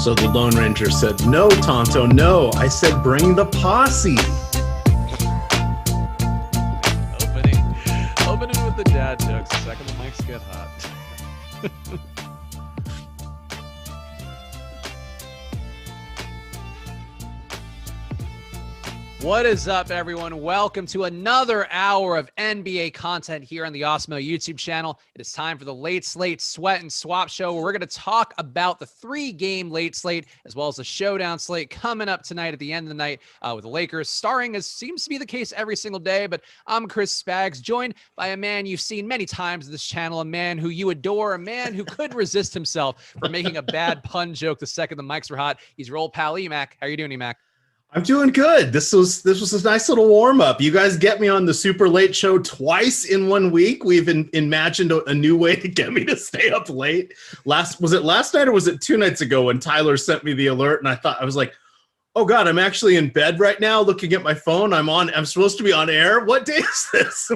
So the Lone Ranger said, "No, Tonto, no. I said bring the posse." Opening with the dad jokes. The second the mics get hot. What is up, everyone? Welcome to another hour of NBA content here on the Awesemo YouTube channel. It is time for the Late Slate Sweat and Swap Show, where we're going to talk about the 3-game late slate, as well as the Showdown slate coming up tonight at the end of the night with the Lakers, starring as seems to be the case every single day. But I'm Chris Spags, joined by a man you've seen many times on this channel, a man who you adore, a man who couldn't resist himself from making a bad pun joke the second the mics were hot. He's your old pal, EMac. How are you doing, EMac? I'm doing good. This was a nice little warm up. You guys get me on the super late show twice in 1 week. We've imagined a new way to get me to stay up late. Was it last night or was it 2 nights ago when Tyler sent me the alert and I was like, oh God, I'm actually in bed right now looking at my phone. I'm supposed to be on air. What day is this?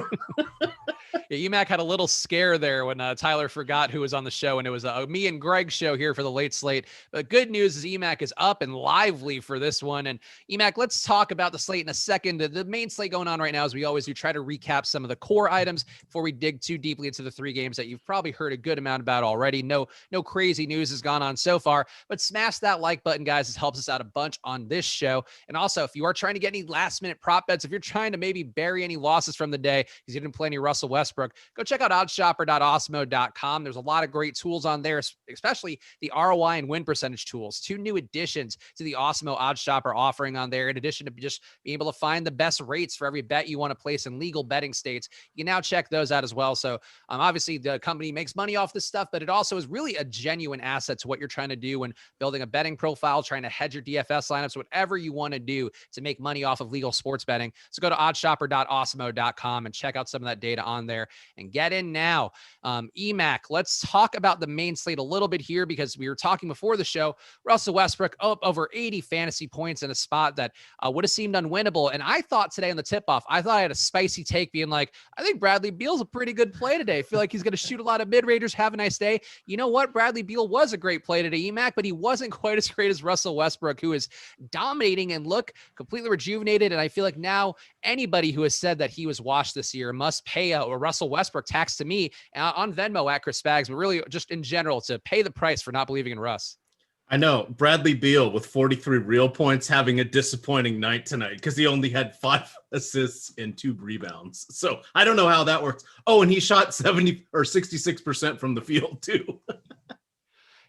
Yeah, EMac had a little scare there when Tyler forgot who was on the show, and it was me and Greg's show here for the late slate. But good news is EMac is up and lively for this one. And EMac, let's talk about the slate in a second. The main slate going on right now, as we always do, try to recap some of the core items before we dig too deeply into the 3 games that you've probably heard a good amount about already. No crazy news has gone on so far, but smash that like button, guys. This helps us out a bunch on this show. And also, if you are trying to get any last minute prop bets, if you're trying to maybe bury any losses from the day because you didn't play any Russell Westbrook, go check out oddshopper.awesemo.com. There's a lot of great tools on there, especially the ROI and win percentage tools. 2 new additions to the Awesemo Odd Shopper offering on there. In addition to just being able to find the best rates for every bet you want to place in legal betting states, you can now check those out as well. So obviously the company makes money off this stuff, but it also is really a genuine asset to what you're trying to do when building a betting profile, trying to hedge your DFS lineups, whatever you want to do to make money off of legal sports betting. So go to oddshopper.awesemo.com and check out some of that data on there and get in now. EMac, let's talk about the main slate a little bit here, because we were talking before the show. Russell Westbrook up over 80 fantasy points in a spot that would have seemed unwinnable. And I thought today on the tip-off, I thought I had a spicy take being like, I think Bradley Beal's a pretty good play today. I feel like he's going to shoot a lot of mid-rangers, have a nice day. You know what? Bradley Beal was a great play today, EMac, but he wasn't quite as great as Russell Westbrook, who is dominating and look completely rejuvenated. And I feel like now anybody who has said that he was washed this year must pay a Russell Westbrook tax to me on Venmo at Chris Spags, but really just in general to pay the price for not believing in Russ. I know Bradley Beal with 43 real points having a disappointing night tonight because he only had 5 assists and 2 rebounds. So I don't know how that works. Oh, and he shot 70 or 66% from the field too.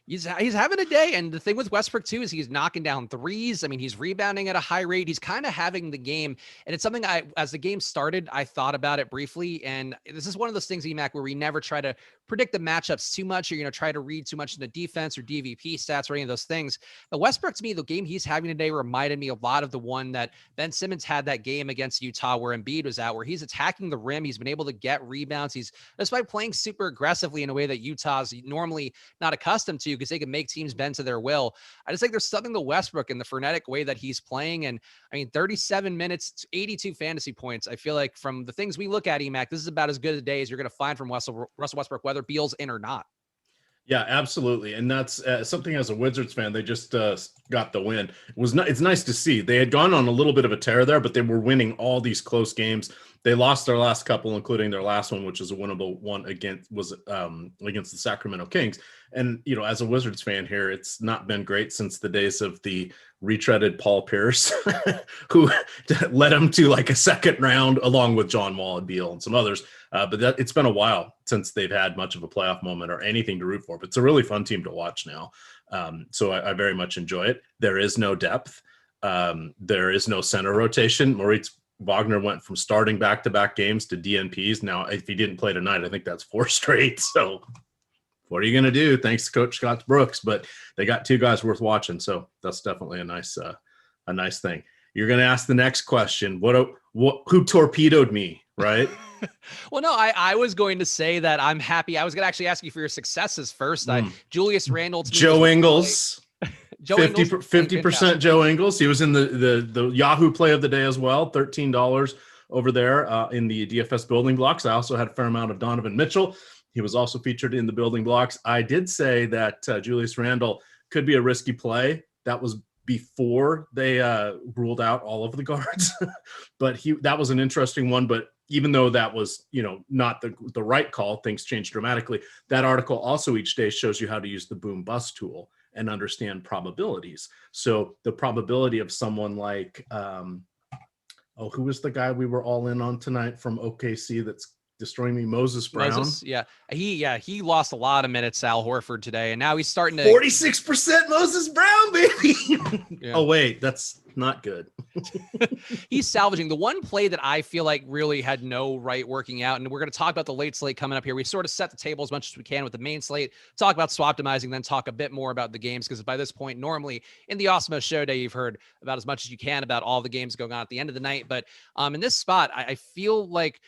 He's having a day. And the thing with Westbrook, too, is he's knocking down threes. I mean, he's rebounding at a high rate. He's kind of having the game. And it's something as the game started, I thought about it briefly. And this is one of those things, EMac, where we never try to predict the matchups too much, or, try to read too much into defense or DVP stats or any of those things. But Westbrook, to me, the game he's having today reminded me a lot of the one that Ben Simmons had that game against Utah where Embiid was out, where he's attacking the rim. He's been able to get rebounds. He's, despite playing super aggressively in a way that Utah's normally not accustomed to, because they can make teams bend to their will. I just think there's something to Westbrook in the frenetic way that he's playing. And I mean, 37 minutes, 82 fantasy points. I feel like from the things we look at, EMac, this is about as good a day as you're going to find from Russell Westbrook, whether Beal's in or not. Yeah, absolutely. And that's something as a Wizards fan, they just got the win. It's nice to see. They had gone on a little bit of a tear there, but they were winning all these close games. They lost their last couple, including their last one, which is a winnable one against the Sacramento Kings. And, as a Wizards fan here, it's not been great since the days of the retreaded Paul Pierce, who led them to like a second round along with John Wall and Beal and some others. But it's been a while since they've had much of a playoff moment or anything to root for. But it's a really fun team to watch now. So I very much enjoy it. There is no depth. There is no center rotation. Moritz Wagner went from starting back-to-back games to DNPs. Now, if he didn't play tonight, I think that's 4 straight. So what are you going to do? Thanks to Coach Scott Brooks, but they got 2 guys worth watching. So that's definitely a nice thing. You're going to ask the next question. Who torpedoed me, right? Well, no, I was going to say that I'm happy. I was going to actually ask you for your successes first. Julius Randle. Joe Ingles. 50% Joe Ingles. He was in the Yahoo play of the day as well. $13 over there in the DFS building blocks. I also had a fair amount of Donovan Mitchell. He was also featured in the building blocks. I did say that Julius Randle could be a risky play. That was before they ruled out all of the guards. But that was an interesting one. But even though that was, not the right call, things changed dramatically. That article also each day shows you how to use the boom bust tool and understand probabilities. So the probability of someone like, who was the guy we were all in on tonight from OKC that's destroying me? Moses Brown. He lost a lot of minutes, Al Horford, today, and now he's starting to 46% Moses Brown, baby. Yeah. Oh wait, that's not good. He's salvaging the one play that I feel like really had no right working out. And we're going to talk about the late slate coming up here. We sort of set the table as much as we can with the main slate, talk about swaptimizing, then talk a bit more about the games. Because by this point, normally in the Awesemo show day, you've heard about as much as you can about all the games going on at the end of the night. But in this spot, I feel like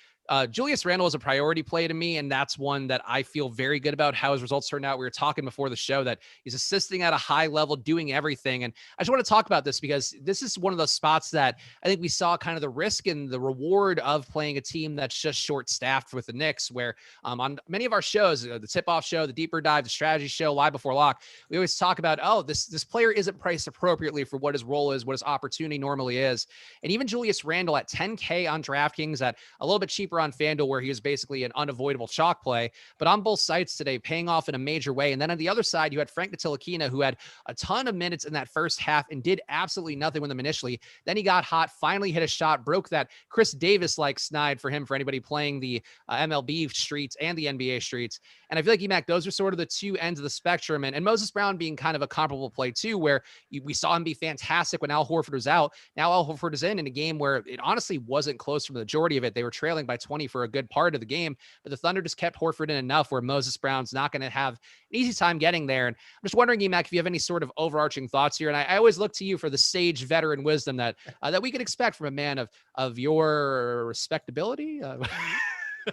Julius Randle is a priority play to me, and that's one that I feel very good about how his results turned out. We were talking before the show that he's assisting at a high level, doing everything. And I just want to talk about this because this is one of those spots that I think we saw kind of the risk and the reward of playing a team that's just short-staffed with the Knicks, where on many of our shows, the tip-off show, the deeper dive, the strategy show, live before lock, we always talk about, this player isn't priced appropriately for what his role is, what his opportunity normally is. And even Julius Randle at $10K on DraftKings, at a little bit cheaper on FanDuel, where he was basically an unavoidable chalk play, but on both sites today, paying off in a major way. And then on the other side, you had Frank Ntilikina, who had a ton of minutes in that first half and did absolutely nothing with them initially. Then he got hot, finally hit a shot, broke that Chris Davis-like snide for him, for anybody playing the MLB streets and the NBA streets. And I feel like, EMac, those are sort of the two ends of the spectrum. And Moses Brown being kind of a comparable play too, where we saw him be fantastic when Al Horford was out. Now Al Horford is in a game where it honestly wasn't close for the majority of it. They were trailing by 20 for a good part of the game, but the Thunder just kept Horford in enough where Moses Brown's not going to have an easy time getting there. And I'm just wondering, EMac, if you have any sort of overarching thoughts here. And I always look to you for the sage veteran wisdom that we could expect from a man of your respectability.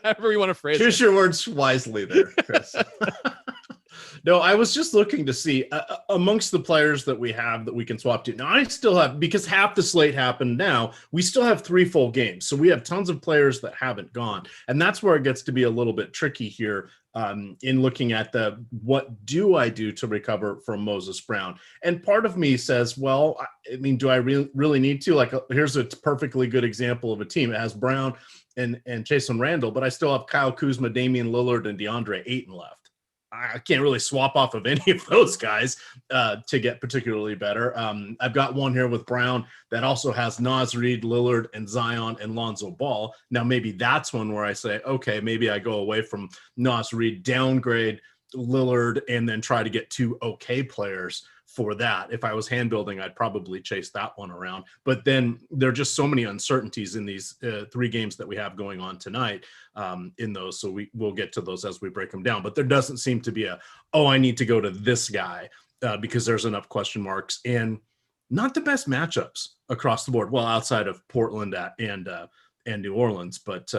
However you want to phrase it. Choose your words wisely there, Chris. No, I was just looking to see amongst the players that we have that we can swap to. Now, I still have, because half the slate happened now, we still have 3 full games. So we have tons of players that haven't gone. And that's where it gets to be a little bit tricky here in looking at what do I do to recover from Moses Brown? And part of me says, well, I mean, do I really need to? Like, here's a perfectly good example of a team. It has Brown and Jason Randle, but I still have Kyle Kuzma, Damian Lillard, and DeAndre Ayton left. I can't really swap off of any of those guys to get particularly better. I've got one here with Brown that also has Naz Reid, Lillard, and Zion and Lonzo Ball. Now, maybe that's one where I say, okay, maybe I go away from Naz Reid, downgrade Lillard, and then try to get 2 okay players for that. If I was hand building, I'd probably chase that one around. But then there are just so many uncertainties in these 3 games that we have going on tonight in those. So we'll get to those as we break them down. But there doesn't seem to be I need to go to this guy because there's enough question marks and not the best matchups across the board. Well, outside of Portland and New Orleans, but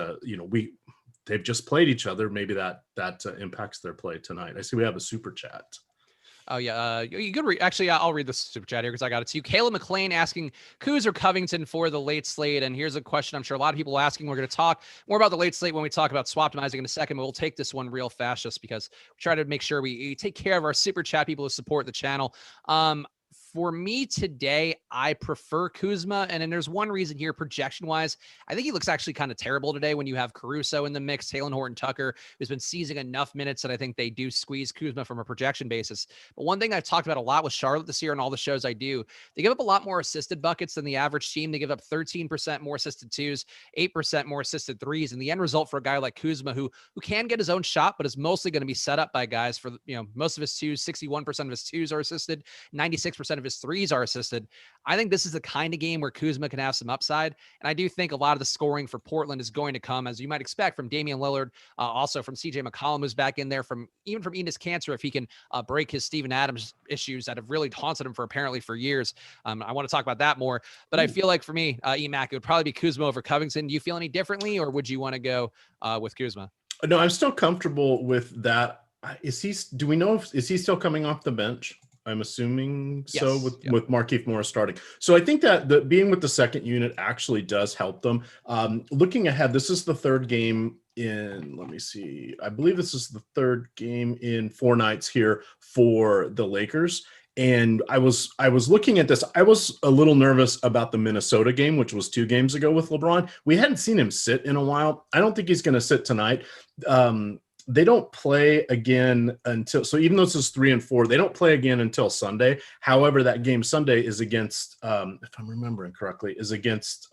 they've just played each other. Maybe that impacts their play tonight. I see we have a super chat. Oh, yeah. You could read. Actually, I'll read the super chat here because I got it to you. Caleb McLean asking Kuz or Covington for the late slate. And here's a question I'm sure a lot of people are asking. We're going to talk more about the late slate when we talk about swaptimizing in a second, but we'll take this one real fast just because we try to make sure we take care of our super chat people who support the channel. For me today, I prefer Kuzma. And then there's one reason here, projection-wise. I think he looks actually kind of terrible today when you have Caruso in the mix, Talen Horton-Tucker, who's been seizing enough minutes that I think they do squeeze Kuzma from a projection basis. But one thing I've talked about a lot with Charlotte this year and all the shows I do, they give up a lot more assisted buckets than the average team. They give up 13% more assisted 2s, 8% more assisted 3s. And the end result for a guy like Kuzma, who can get his own shot, but is mostly going to be set up by guys for, most of his 2s, 61% of his 2s are assisted, 96% of his 3s are assisted. I think this is the kind of game where Kuzma can have some upside. And I do think a lot of the scoring for Portland is going to come, as you might expect, from Damian Lillard, also from CJ McCollum, who's back in there, from Enes Kanter, if he can break his Steven Adams issues that have really haunted him for years. I want to talk about that more, but I feel like for me, EMac, it would probably be Kuzma over Covington. Do you feel any differently, or would you want to go with Kuzma? No, I'm still comfortable with that. Is he still coming off the bench? I'm assuming so, yes. with Markieff Morris starting. So I think that being with the second unit actually does help them. Looking ahead, this is the third game in, let me see, I believe this is the third game in 4 nights here for the Lakers. And I was looking at this. I was a little nervous about the Minnesota game, which was 2 games ago with LeBron. We hadn't seen him sit in a while. I don't think he's going to sit tonight. They don't play again until, so even though this is 3 and 4, they don't play again until Sunday. However, that game Sunday is against, if I'm remembering correctly, is against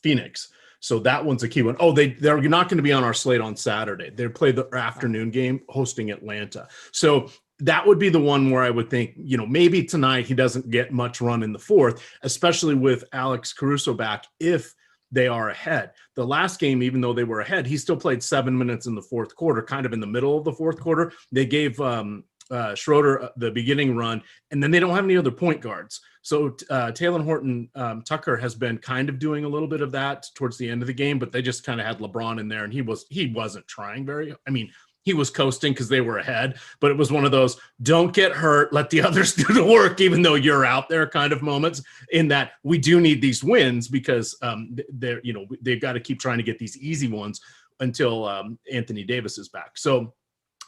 Phoenix. So that one's a key one. Oh, they're not going to be on our slate on Saturday. They play the afternoon game hosting Atlanta. So that would be the one where I would think, maybe tonight he doesn't get much run in the fourth, especially with Alex Caruso back if they are ahead. The last game, even though they were ahead, he still played 7 minutes in the fourth quarter, kind of in the middle of the fourth quarter. They gave Schroeder the beginning run, and then they don't have any other point guards. So Taylor Horton Tucker has been kind of doing a little bit of that towards the end of the game, but they just kind of had LeBron in there, and he wasn't trying he was coasting because they were ahead, but it was one of those don't get hurt, let the others do the work, even though you're out there kind of moments, in that we do need these wins because they've got to keep trying to get these easy ones until Anthony Davis is back. So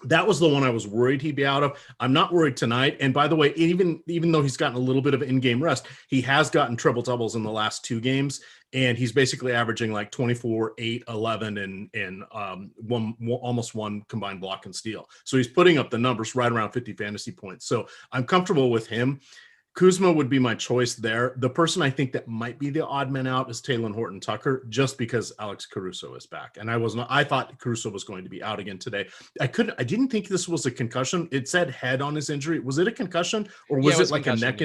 that was the one I was worried he'd be out of. I'm not worried tonight. And by the way, even though he's gotten a little bit of in-game rest, he has gotten triple doubles in the last 2 games. And he's basically averaging like 24, 8, 11, and almost 1 combined block and steal. So he's putting up the numbers right around 50 fantasy points. So I'm comfortable with him. Kuzma would be my choice there. The person I think that might be the odd man out is Taylor Horton Tucker, just because Alex Caruso is back. And I thought Caruso was going to be out again today. I didn't think this was a concussion. It said head on his injury. Was it a concussion or was it like a neck?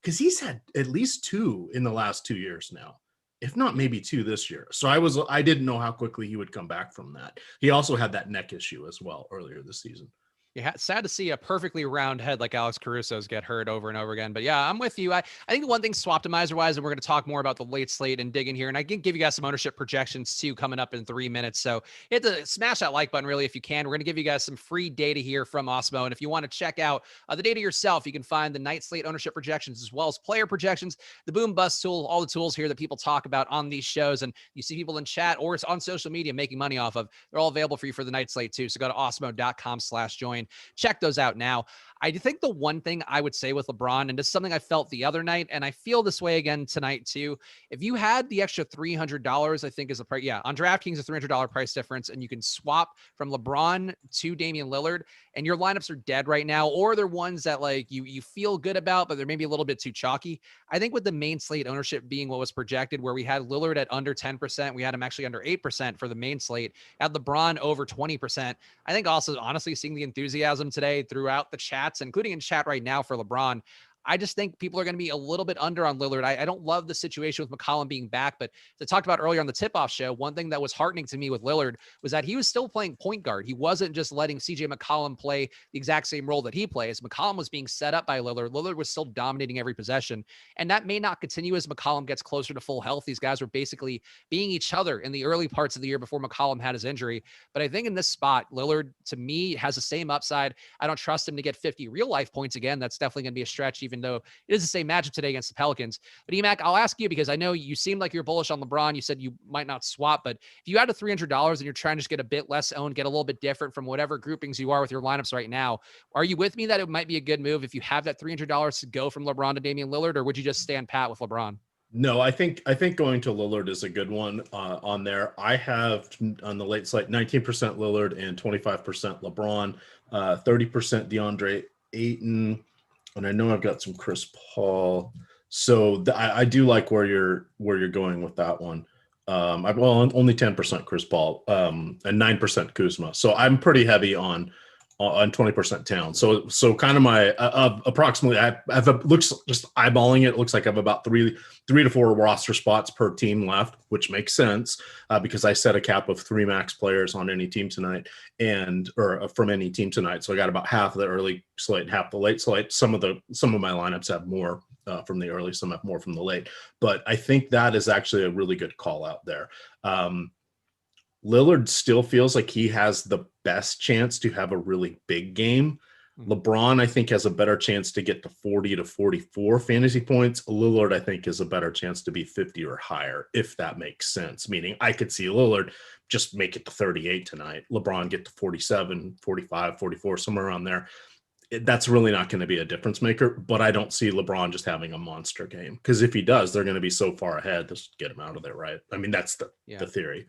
Because he's had at least 2 in the last 2 years now, if not maybe 2 this year. So I didn't know how quickly he would come back from that. He also had that neck issue as well earlier this season. Yeah, sad to see a perfectly round head like Alex Caruso's get hurt over and over again. But yeah, I'm with you. I think the one thing swaptimizer-wise, and we're going to talk more about the late slate and dig in here, and I can give you guys some ownership projections too coming up in 3 minutes. So you have to smash that like button really if you can. We're going to give you guys some free data here from Awesemo. And if you want to check out the data yourself, you can find the night slate ownership projections as well as player projections, the boom bust tool, all the tools here that people talk about on these shows. And you see people in chat or it's on social media making money off of. They're all available for you for the night slate too. So go to awesemo.com/join. Check those out now. I think the one thing I would say with LeBron, and this is something I felt the other night, and I feel this way again tonight too. If you had the extra $300, I think is the price. Yeah, on DraftKings, a $300 price difference, and you can swap from LeBron to Damian Lillard, and your lineups are dead right now, or they're ones that like you feel good about, but they're maybe a little bit too chalky. I think with the main slate ownership being what was projected, where we had Lillard at under 10%, we had him actually under 8% for the main slate, had LeBron over 20%. I think also honestly seeing the enthusiasm today throughout the chats, including in chat right now for LeBron, I just think people are going to be a little bit under on Lillard. I don't love the situation with McCollum being back, but as I talked about earlier on the tip-off show, one thing that was heartening to me with Lillard was that he was still playing point guard. He wasn't just letting CJ McCollum play the exact same role that he plays. McCollum was being set up by Lillard. Lillard was still dominating every possession, and that may not continue as McCollum gets closer to full health. These guys were basically being each other in the early parts of the year before McCollum had his injury. But I think in this spot, Lillard, to me, has the same upside. I don't trust him to get 50 real-life points again. That's definitely going to be a stretch, even though it is the same matchup today against the Pelicans. But EMac, I'll ask you because I know you seem like you're bullish on LeBron. You said you might not swap, but if you had a $300 and you're trying to just get a bit less owned, get a little bit different from whatever groupings you are with your lineups right now, are you with me that it might be a good move if you have that $300 to go from LeBron to Damian Lillard, or would you just stand pat with LeBron? No, I think going to Lillard is a good one on there. I have on the late slate 19% Lillard and 25% LeBron, 30% DeAndre Ayton. And I know I've got some Chris Paul, so I do like where you're going with that one. Only 10% Chris Paul, and 9% Kuzma. So I'm pretty heavy on 20% Town. So kind of my approximately looks just eyeballing it. Looks like I have about three to four roster spots per team left, which makes sense because I set a cap of 3 max players on any team tonight or from any team tonight. So I got about half of the early slate, half the late slate. Some of my lineups have more from the early, some have more from the late. But I think that is actually a really good call out there. Lillard still feels like he has the best chance to have a really big game. LeBron, I think, has a better chance to get to 40 to 44 fantasy points. Lillard, I think, is a better chance to be 50 or higher, if that makes sense. Meaning I could see Lillard just make it to 38 tonight. LeBron get to 47, 45, 44, somewhere around there. that's really not going to be a difference maker. But I don't see LeBron just having a monster game, because if he does, they're going to be so far ahead. Just get him out of there, right? I mean, that's the theory.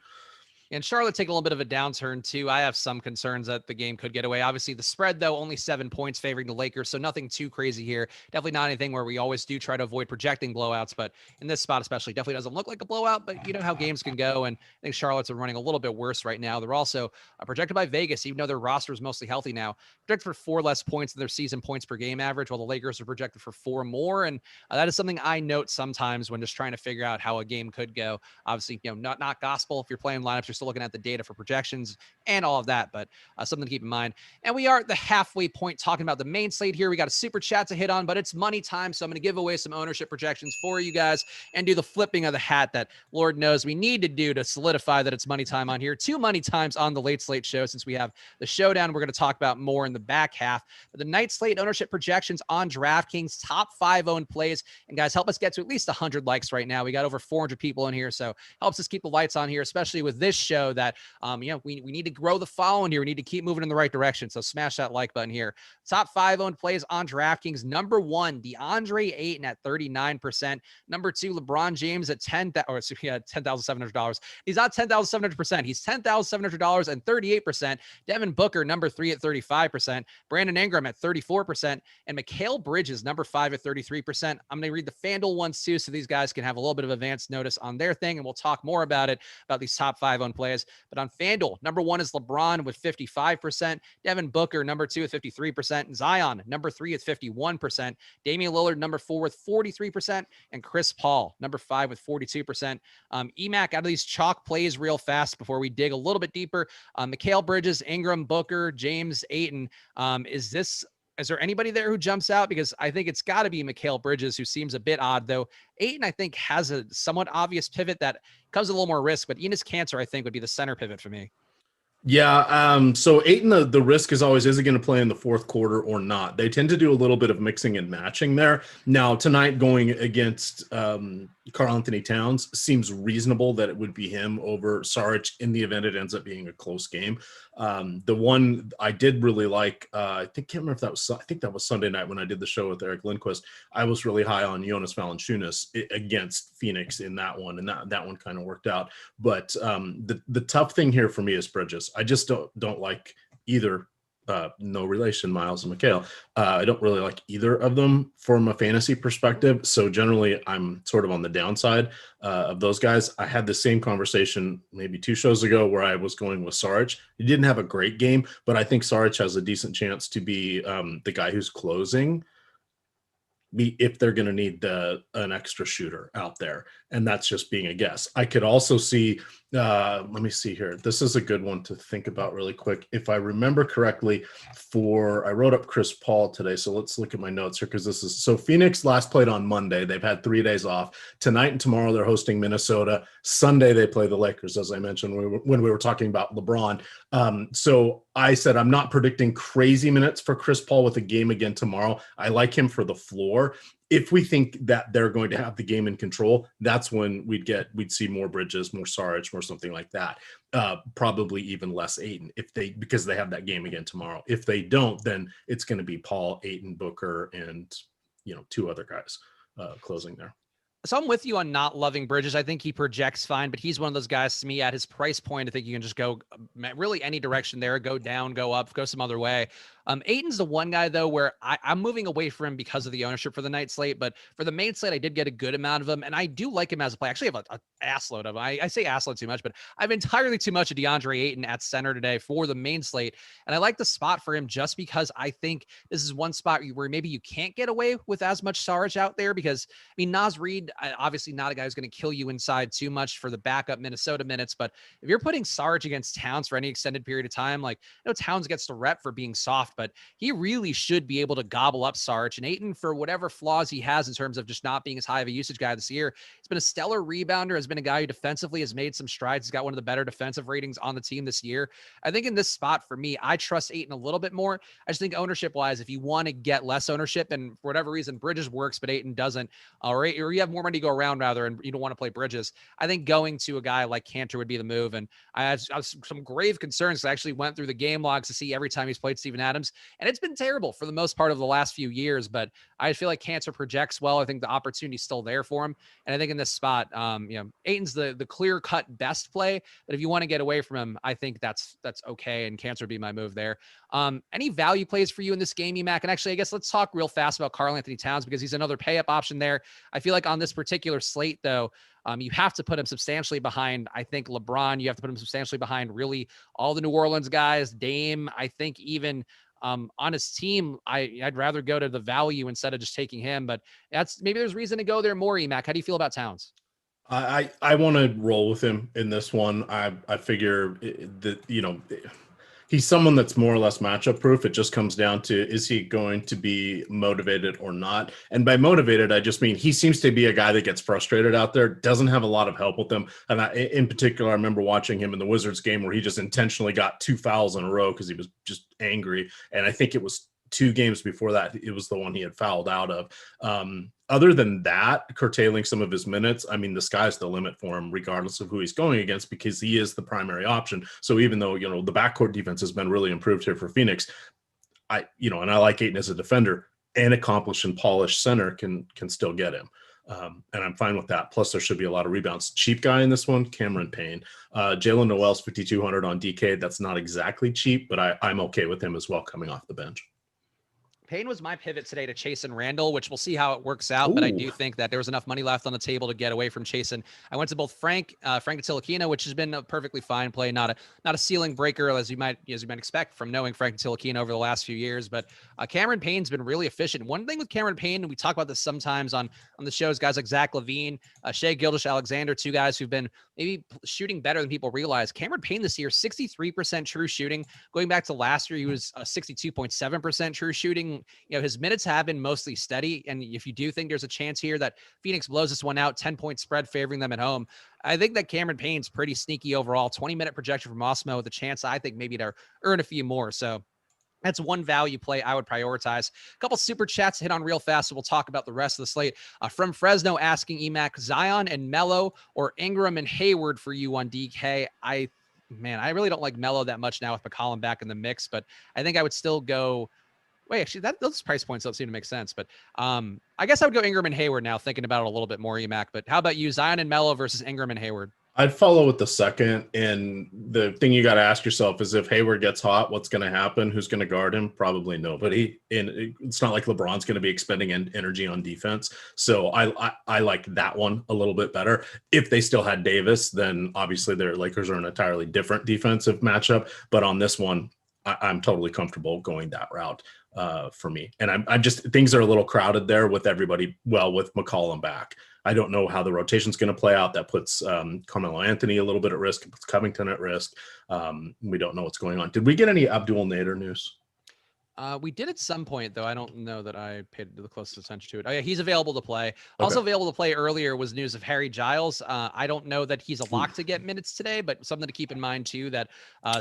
And Charlotte taking a little bit of a downturn too. I have some concerns that the game could get away. Obviously, the spread, though, only 7 points favoring the Lakers, so nothing too crazy here. Definitely not anything where we always do try to avoid projecting blowouts, but in this spot especially, definitely doesn't look like a blowout, but you know how games can go, and I think Charlotte's are running a little bit worse right now. They're also projected by Vegas, even though their roster is mostly healthy now, projected for 4 less points than their season points per game average, while the Lakers are projected for 4 more, and that is something I note sometimes when just trying to figure out how a game could go. Obviously, not gospel. If you're playing lineups, you're still looking at the data for projections and all of that, but something to keep in mind. And we are at the halfway point talking about the main slate here. We got a super chat to hit on, but it's money time. So I'm going to give away some ownership projections for you guys and do the flipping of the hat that Lord knows we need to do to solidify that it's money time on here. 2 money times on the late slate show, since we have the showdown we're going to talk about more in the back half. But the night slate ownership projections on DraftKings, top 5 owned plays. And guys, help us get to at least 100 likes right now. We got over 400 people in here, so helps us keep the lights on here, especially with this show that we need to grow the following here. We need to keep moving in the right direction. So smash that like button here. Top 5 owned plays on DraftKings. Number 1, DeAndre Ayton at 39%. Number 2, LeBron James at $10,700. He's not $10,700%. He's $10,700 and 38%. Devin Booker, number 3 at 35%. Brandon Ingram at 34%. And Mikal Bridges, number 5 at 33%. I'm going to read the FanDuel ones too, so these guys can have a little bit of advance notice on their thing, and we'll talk more about these top 5 owned plays. But on FanDuel, number 1 is LeBron with 55%. Devin Booker, number 2 at 53%. Zion, number 3 at 51%. Damian Lillard, number 4 with 43%. And Chris Paul, number 5 with 42%. EMac, out of these chalk plays real fast before we dig a little bit deeper. Mikal Bridges, Ingram, Booker, James, Ayton. Is there anybody there who jumps out? Because I think it's got to be Mikal Bridges, who seems a bit odd, though. Ayton, I think, has a somewhat obvious pivot that comes with a little more risk, but Enes Kanter, I think, would be the center pivot for me. Yeah. So Ayton, the risk is always, is he going to play in the fourth quarter or not? They tend to do a little bit of mixing and matching there. Now, tonight going against Karl Anthony Towns seems reasonable that it would be him over Saric in the event it ends up being a close game. The one I did really like, can't remember if that was, I think that was Sunday night when I did the show with Eric Lindquist. I was really high on Jonas Valanciunas against Phoenix in that one, and that one kind of worked out. But the tough thing here for me is Bridges. I just don't like either. No relation, Miles and Mikal. I don't really like either of them from a fantasy perspective. So generally, I'm sort of on the downside of those guys. I had the same conversation maybe 2 shows ago where I was going with Saric. He didn't have a great game, but I think Saric has a decent chance to be the guy who's closing if they're going to need an extra shooter out there. And that's just being a guess. I could also see, let me see here. This is a good one to think about really quick. If I remember correctly, I wrote up Chris Paul today. So let's look at my notes here, because so Phoenix last played on Monday. They've had 3 days off. Tonight and tomorrow they're hosting Minnesota. Sunday they play the Lakers, as I mentioned when we were talking about LeBron. So I said I'm not predicting crazy minutes for Chris Paul with a game again tomorrow. I like him for the floor. If we think that they're going to have the game in control, that's when we'd see more Bridges, more Saric, more something like that. Probably even less Ayton because they have that game again tomorrow. If they don't, then it's going to be Paul, Ayton, Booker, and 2 other guys closing there. So I'm with you on not loving Bridges. I think he projects fine, but he's one of those guys to me at his price point. I think you can just go really any direction there, go down, go up, go some other way. Ayton's the one guy, though, where I'm moving away from him because of the ownership for the night slate. But for the main slate, I did get a good amount of him, and I do like him as a play. I actually have an assload of him. I say assload too much, but I have entirely too much of DeAndre Ayton at center today for the main slate. And I like the spot for him just because I think this is one spot where maybe you can't get away with as much Saric out there because, I mean, Naz Reid, obviously not a guy who's going to kill you inside too much for the backup Minnesota minutes. But if you're putting Saric against Towns for any extended period of time, like, Towns gets the rep for being soft, but he really should be able to gobble up Saric. And Ayton, for whatever flaws he has in terms of just not being as high of a usage guy this year, he's been a stellar rebounder, has been a guy who defensively has made some strides. He's got one of the better defensive ratings on the team this year. I think in this spot for me, I trust Ayton a little bit more. I just think ownership wise, if you want to get less ownership and for whatever reason, Bridges works, but Ayton doesn't, or you have more money to go around rather, and you don't want to play Bridges, I think going to a guy like Kanter would be the move. And I have some grave concerns. I actually went through the game logs to see every time he's played Steven Adams. moves. And it's been terrible for the most part of the last few years, but I feel like Cantor projects well. I think the opportunity's still there for him. And I think in this spot, Ayton's the clear cut best play, but if you want to get away from him, I think that's okay. And Cantor would be my move there. Any value plays for you in this game, EMac? And actually, I guess let's talk real fast about Karl-Anthony Towns because he's another pay up option there. I feel like on this particular slate, though, you have to put him substantially behind, I think, LeBron. You have to put him substantially behind really all the New Orleans guys, Dame. I think even on his team, I'd rather go to the value instead of just taking him. But maybe there's reason to go there more, EMac. How do you feel about Towns? I want to roll with him in this one. I figure that, he's someone that's more or less matchup proof. It just comes down to, is he going to be motivated or not? And by motivated, I just mean he seems to be a guy that gets frustrated out there, doesn't have a lot of help with them. And in particular, I remember watching him in the Wizards game where he just intentionally got 2 fouls in a row because he was just angry. And I think it was 2 games before that, it was the one he had fouled out of. Other than that, curtailing some of his minutes, I mean, the sky's the limit for him, regardless of who he's going against, because he is the primary option. So even though, the backcourt defense has been really improved here for Phoenix, and I like Ayton as a defender, an accomplished and polished center can still get him. And I'm fine with that. Plus, there should be a lot of rebounds. Cheap guy in this one, Cameron Payne. Jalen Noel's 5,200 on DK. That's not exactly cheap, but I'm okay with him as well coming off the bench. Payne was my pivot today to Chasen Randall, which we'll see how it works out. Ooh. But I do think that there was enough money left on the table to get away from Chasen. I went to both Frank Ntilikina, which has been a perfectly fine play, not a ceiling breaker as you might expect from knowing Frank Ntilikina over the last few years. But Cameron Payne's been really efficient. One thing with Cameron Payne, and we talk about this sometimes on the shows, guys like Zach LaVine, Shai Gilgeous-Alexander, 2 guys who've been maybe shooting better than people realize. Cameron Payne this year, 63% true shooting. Going back to last year, he was 62.7% true shooting. His minutes have been mostly steady. And if you do think there's a chance here that Phoenix blows this one out, 10-point spread favoring them at home, I think that Cameron Payne's pretty sneaky overall. 20-minute projection from Awesemo with a chance, I think, maybe to earn a few more. So that's one value play I would prioritize. A couple super chats to hit on real fast, so we'll talk about the rest of the slate. From Fresno asking EMac, Zion and Melo or Ingram and Hayward for you on DK? I really don't like Melo that much now with McCollum back in the mix, but I think I would still go. Wait, actually, those price points don't seem to make sense. But I guess I would go Ingram and Hayward now, thinking about it a little bit more, EMac. But how about you, Zion and Melo versus Ingram and Hayward? I'd follow with the second. And the thing you got to ask yourself is, if Hayward gets hot, what's going to happen? Who's going to guard him? Probably nobody. And it's not like LeBron's going to be expending energy on defense. So I like that one a little bit better. If they still had Davis, then obviously their Lakers are an entirely different defensive matchup. But on this one, I'm totally comfortable going that route for me. And I'm just, things are a little crowded there with everybody. Well, with McCollum back, I don't know how the rotation's going to play out. That puts Carmelo Anthony a little bit at risk. It puts Covington at risk. We don't know what's going on. Did we get any Abdul Nader news? We did at some point, though. I don't know that I paid the closest attention to it. Oh, yeah, he's available to play. Okay. Also available to play earlier was news of Harry Giles. I don't know that he's a lock to get minutes today, but something to keep in mind, too, that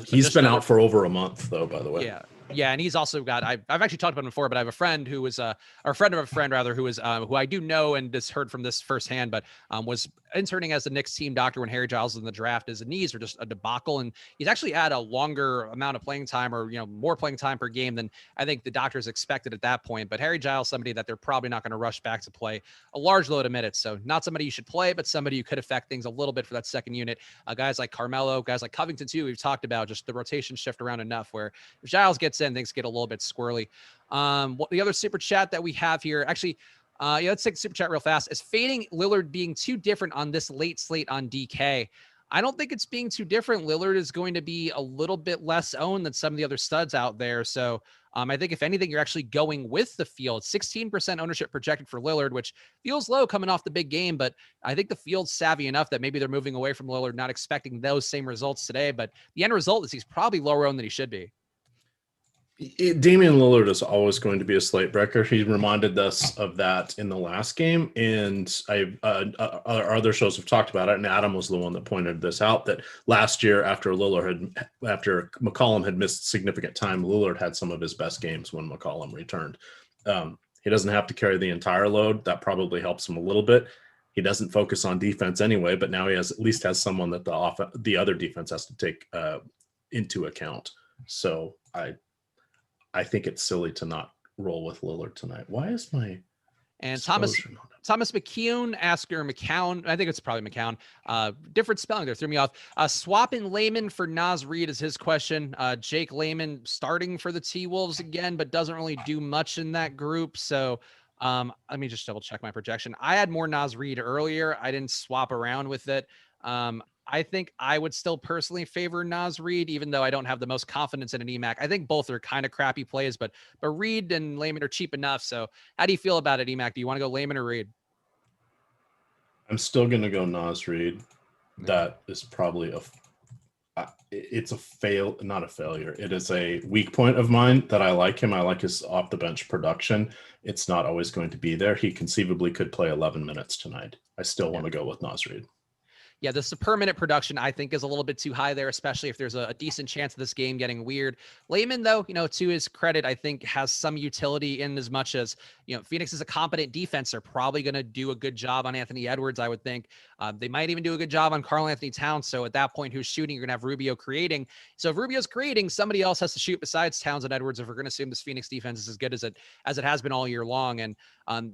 he's been out for over a month, though, by the way. Yeah, and he's also got. I've actually talked about him before, but I have a friend who was or a friend of a friend rather, who was who I do know and just heard from this firsthand, but was interning as the Knicks team doctor when Harry Giles was in the draft. His knees were just a debacle, and he's actually had a longer amount of playing time, or more playing time per game than I think the doctors expected at that point. But Harry Giles, somebody that they're probably not going to rush back to play a large load of minutes, so not somebody you should play, but somebody who could affect things a little bit for that second unit. Guys like Carmelo, guys like Covington too. We've talked about just the rotation shift around enough where if Giles gets in, things get a little bit squirrely. What the other super chat that we have here, actually, let's take the super chat real fast. Is fading Lillard being too different on this late slate on DK? I don't think it's being too different. Lillard is going to be a little bit less owned than some of the other studs out there. So I think if anything, you're actually going with the field. 16% ownership projected for Lillard, which feels low coming off the big game, but I think the field's savvy enough that maybe they're moving away from Lillard, not expecting those same results today. But the end result is he's probably lower owned than he should be. Damian Lillard is always going to be a slate breaker. He reminded us of that in the last game, and our other shows have talked about it. And Adam was the one that pointed this out, that last year after McCollum had missed significant time, Lillard had some of his best games when McCollum returned. He doesn't have to carry the entire load. That probably helps him a little bit. He doesn't focus on defense anyway, but now he at least has someone that the other defense has to take into account. So I think it's silly to not roll with Lillard tonight. Why is my and Thomas McKeown asked, or McCown, I think it's probably McCown. Different spelling there threw me off. Swapping Layman for Naz Reid is his question. Jake Layman starting for the T-Wolves again, but doesn't really do much in that group. So let me just double check my projection. I had more Naz Reid earlier. I didn't swap around with it. I think I would still personally favor Naz Reid, even though I don't have the most confidence in an EMac. I think both are kind of crappy plays, but Reid and Layman are cheap enough. So how do you feel about it, EMac? Do you want to go Layman or Reid? I'm still going to go Naz Reid. That is probably it's a fail, not a failure. It is a weak point of mine that I like him. I like his off the bench production. It's not always going to be there. He conceivably could play 11 minutes tonight. I still want to go with Naz Reid. Yeah, the per minute production, I think, is a little bit too high there, especially if there's a decent chance of this game getting weird. Layman, though, to his credit, I think has some utility in as much as, Phoenix is a competent defense. They're probably going to do a good job on Anthony Edwards, I would think. They might even do a good job on Karl-Anthony Towns. So at that point, who's shooting? You're going to have Rubio creating. So if Rubio's creating, somebody else has to shoot besides Towns and Edwards if we're going to assume this Phoenix defense is as good as it has been all year long. And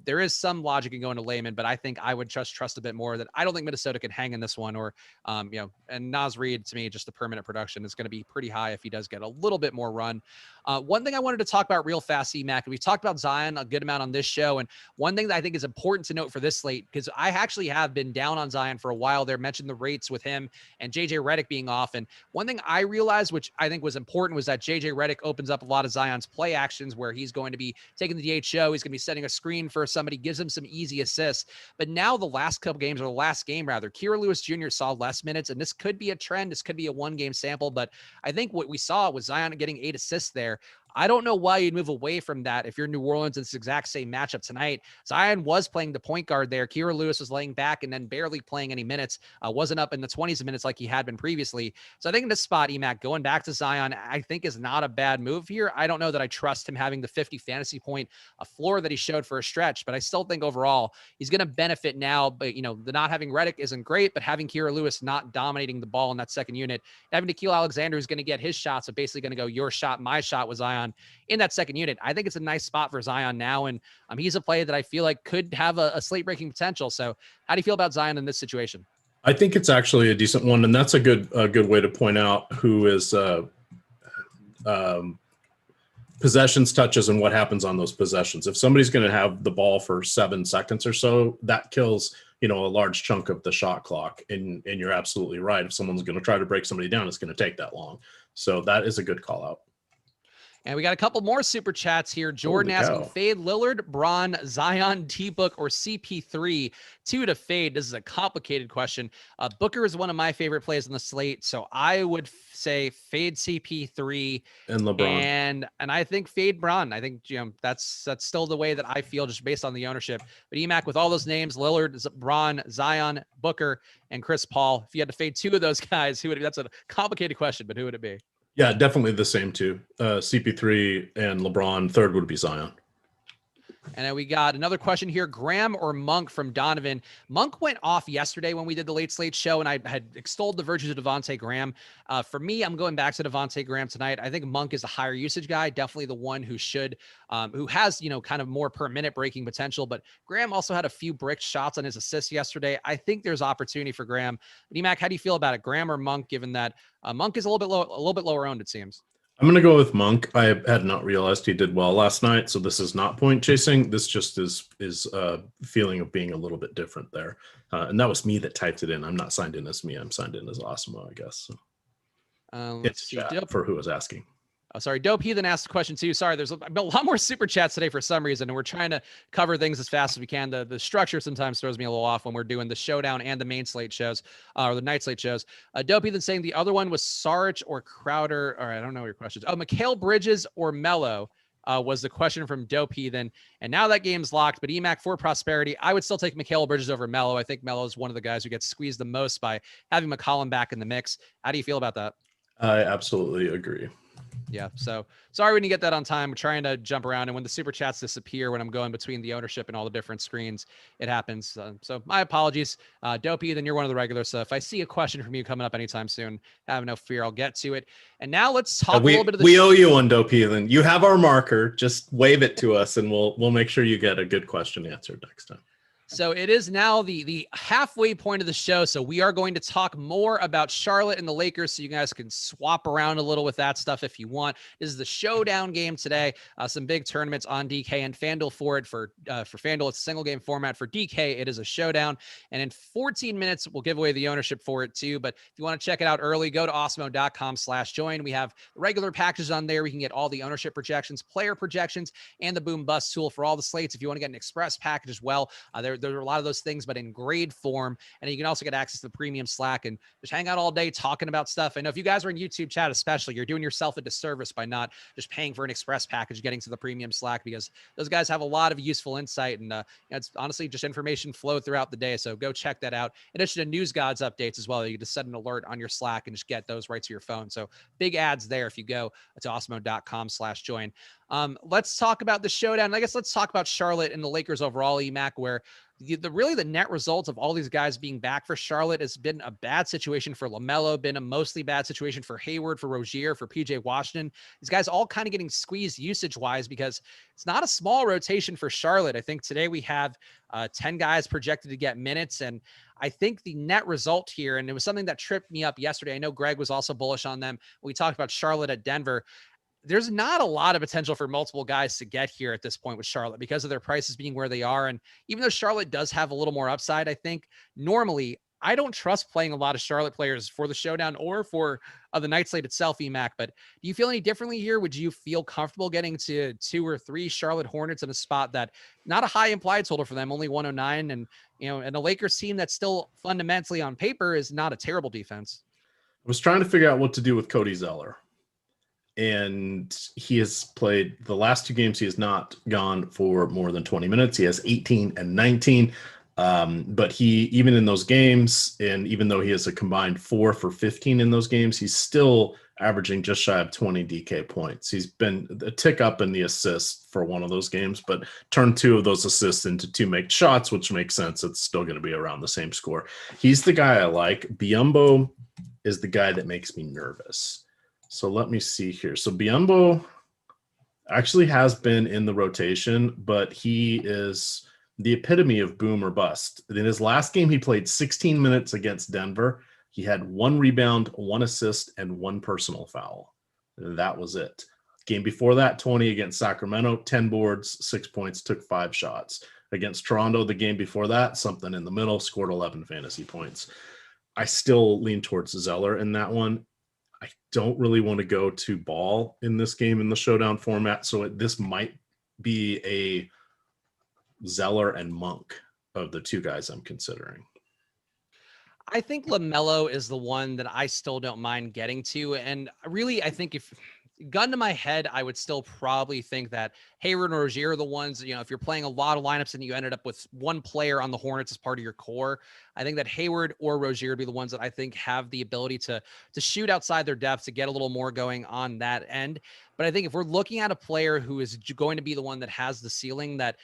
there is some logic in going to Layman, but I think I would trust a bit more that I don't think Minnesota can hang in this one, or and Naz Reid, to me, just the per minute production is going to be pretty high if he does get a little bit more run. One thing I wanted to talk about real fast, EMac, we've talked about Zion a good amount on this show, and one thing that I think is important to note for this slate, because I actually have been down on Zion for a while there, mentioned the rates with him and JJ Redick being off, and one thing I realized, which I think was important, was that JJ Redick opens up a lot of Zion's play actions where he's going to be taking the DHO, he's going to be setting a screen for somebody, gives him some easy assists. But now the last couple games, or the last game rather, Kira Lewis Jr. saw less minutes, and this could be a trend. This could be a one-game sample, but I think what we saw was Zion getting 8 assists there. I don't know why you'd move away from that if you're New Orleans in this exact same matchup tonight. Zion was playing the point guard there. Kira Lewis was laying back and then barely playing any minutes. Wasn't up in the 20s of minutes like he had been previously. So I think in this spot, EMac, going back to Zion, I think is not a bad move here. I don't know that I trust him having the 50 fantasy point floor that he showed for a stretch, but I still think overall he's going to benefit now. But, the not having Redick isn't great, but having Kira Lewis not dominating the ball in that second unit, having Nickeil Alexander who's going to get his shots, so basically going to go your shot, my shot with Zion in that second unit. I think it's a nice spot for Zion now, and he's a play that I feel like could have a slate breaking potential. So how do you feel about Zion in this situation? I think it's actually a decent one, and that's a good way to point out who is possessions, touches, and what happens on those possessions. If somebody's going to have the ball for 7 seconds or so, that kills a large chunk of the shot clock. And you're absolutely right. If someone's going to try to break somebody down, it's going to take that long. So that is a good call out. And we got a couple more super chats here. Jordan asking, fade Lillard, Bron, Zion, T-Book, or CP3 to fade. This is a complicated question. Booker is one of my favorite plays on the slate, so I would say fade CP3 and LeBron. And I think fade Bron. I think that's still the way that I feel just based on the ownership. But EMac, with all those names, Lillard, Bron, Zion, Booker, and Chris Paul, if you had to fade 2 of those guys, who would it be? That's a complicated question, but who would it be? Yeah, definitely the same two. CP3 and LeBron. Third would be Zion. And then we got another question here. Graham or Monk from Donovan. Monk went off yesterday when we did the late slate show, and I had extolled the virtues of Devontae Graham. For me, I'm going back to Devontae Graham tonight. I think Monk is a higher usage guy, definitely the one who has, kind of more per minute breaking potential. But Graham also had a few brick shots on his assists yesterday. I think there's opportunity for Graham. But EMac, how do you feel about it? Graham or Monk, given that Monk is a little bit lower owned, it seems? I'm going to go with Monk. I had not realized he did well last night, so this is not point chasing. This just is feeling of being a little bit different there. And that was me that typed it in. I'm not signed in as me. I'm signed in as Awesemo, I guess. So. Let's see. For who was asking. Oh, sorry. Dope Heathen asked a question too. Sorry, there's a lot more super chats today for some reason, and we're trying to cover things as fast as we can. The structure sometimes throws me a little off when we're doing the Showdown and the main slate shows, or the night slate shows. Dope Heathen saying the other one was Sarge or Crowder, or I don't know your questions. Oh, Mikal Bridges or Melo was the question from Dope Heathen. And now that game's locked, but EMac for prosperity, I would still take Mikal Bridges over Melo. I think Melo is one of the guys who gets squeezed the most by having McCollum back in the mix. How do you feel about that? I absolutely agree. Yeah. So sorry when you get that on time. We're trying to jump around. And when the super chats disappear, when I'm going between the ownership and all the different screens, it happens. So my apologies. Dopey, then you're one of the regulars. So if I see a question from you coming up anytime soon, have no fear. I'll get to it. And now let's talk a little bit of the We owe you one, Dopey. Then you have our marker. Just wave it to us and we'll make sure you get a good question answered next time. So it is now the halfway point of the show. So we are going to talk more about Charlotte and the Lakers, so you guys can swap around a little with that stuff if you want. This is the showdown game today. Some big tournaments on DK and FanDuel for it. For FanDuel, it's a single game format. For DK, it is a showdown. And in 14 minutes, we'll give away the ownership for it too. But if you want to check it out early, go to awesemo.com/join. We have regular packages on there. We can get all the ownership projections, player projections, and the boom bust tool for all the slates. If you want to get an express package as well, there are a lot of those things, but in grade form. And you can also get access to the premium Slack and just hang out all day talking about stuff. I know if you guys are in YouTube chat, especially, you're doing yourself a disservice by not just paying for an express package, getting to the premium Slack, because those guys have a lot of useful insight. And it's honestly just information flow throughout the day. So go check that out. In addition to News Gods updates as well, you can just set an alert on your Slack and just get those right to your phone. So big ads there if you go to awesemo.com/join. Let's talk about the showdown. I guess let's talk about Charlotte and the Lakers overall, EMac, where the net result of all these guys being back for Charlotte has been a bad situation for LaMelo, been a mostly bad situation for Hayward, for Rozier, for PJ Washington. These guys all kind of getting squeezed usage wise because it's not a small rotation for Charlotte. I think today we have 10 guys projected to get minutes. And I think the net result here, and it was something that tripped me up yesterday. I know Greg was also bullish on them. We talked about Charlotte at Denver. There's not a lot of potential for multiple guys to get here at this point with Charlotte because of their prices being where they are. And even though Charlotte does have a little more upside, I think normally I don't trust playing a lot of Charlotte players for the showdown or for the night slate itself, EMac. But do you feel any differently here? Would you feel comfortable getting to 2 or 3 Charlotte Hornets in a spot that not a high implied total for them, only 109, and and a Lakers team that still fundamentally on paper is not a terrible defense? I was trying to figure out what to do with Cody Zeller. And he has played the last 2 games. He has not gone for more than 20 minutes. He has 18 and 19. But he, even in those games, and even though he has a combined 4 for 15 in those games, he's still averaging just shy of 20 DK points. He's been a tick up in the assists for one of those games, but turned 2 of those assists into 2 make shots, which makes sense. It's still going to be around the same score. He's the guy I like. Biyombo is the guy that makes me nervous. So let me see here. So Biyombo actually has been in the rotation, but he is the epitome of boom or bust. In his last game, he played 16 minutes against Denver. He had 1 rebound, 1 assist, and 1 personal foul. That was it. Game before that, 20 against Sacramento, 10 boards, 6 points, took 5 shots. Against Toronto, the game before that, something in the middle, scored 11 fantasy points. I still lean towards Zeller in that one. I don't really want to go to Ball in this game in the showdown format, so this might be a Zeller and Monk of the 2 guys I'm considering. I think LaMelo is the one that I still don't mind getting to. And really, I think if gun to my head, I would still probably think that Hayward and Rozier are the ones, if you're playing a lot of lineups and you ended up with 1 player on the Hornets as part of your core, I think that Hayward or Rozier would be the ones that I think have the ability to shoot outside their depth, to get a little more going on that end. But I think if we're looking at a player who is going to be the one that has the ceiling, that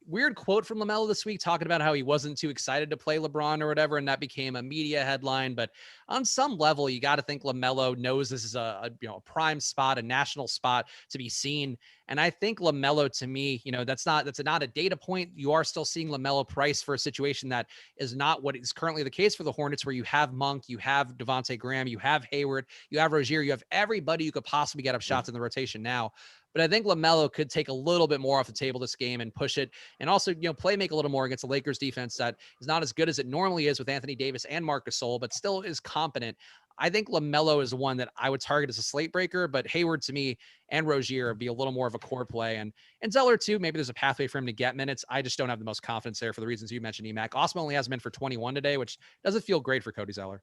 weird quote from LaMelo this week talking about how he wasn't too excited to play LeBron or whatever, and that became a media headline. But on some level, you got to think LaMelo knows this is a prime spot, a national spot to be seen. And I think LaMelo, to me, that's not a data point. You are still seeing LaMelo price for a situation that is not what is currently the case for the Hornets, where you have Monk, you have Devontae Graham, you have Hayward, you have Rozier, you have everybody you could possibly get up shots in the rotation now. But I think LaMelo could take a little bit more off the table this game and push it, and also play make a little more against the Lakers defense that is not as good as it normally is with Anthony Davis and Marc Gasol, but still is competent. I think LaMelo is the one that I would target as a slate breaker, but Hayward to me and Rozier would be a little more of a core play. And Zeller too, maybe there's a pathway for him to get minutes. I just don't have the most confidence there for the reasons you mentioned, EMac. Awesemo only has him in for 21 today, which doesn't feel great for Cody Zeller.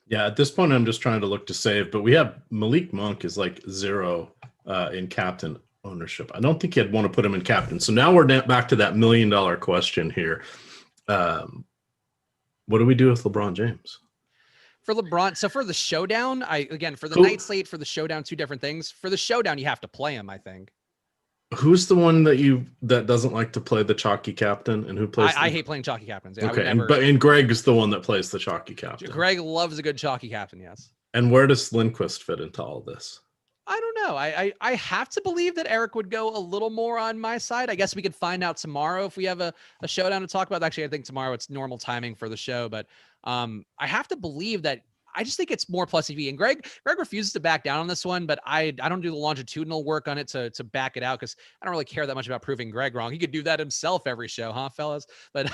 Yeah, at this point, I'm just trying to look to save, but we have Malik Monk is like 0 in captain ownership. I don't think you'd want to put him in captain. So now we're back to that $1 million question here. What do we do with LeBron James? For LeBron, so for the Showdown, for the Who- night slate, for the Showdown, two different things. For the Showdown, you have to play him, I think. Who's the one that doesn't like to play the chalky captain, and who plays? I hate playing chalky captains. I would Okay, never. and Greg's the one that plays the chalky captain. Greg loves a good chalky captain, yes. And where does Lindquist fit into all this? I don't know. I have to believe that Eric would go a little more on my side. I guess we could find out tomorrow if we have a Showdown to talk about. Actually, I think tomorrow it's normal timing for the show, but I have to believe that. I just think it's more plus EV. And Greg refuses to back down on this one, but I don't do the longitudinal work on it to back it out because I don't really care that much about proving Greg wrong. He could do that himself every show, huh, fellas? But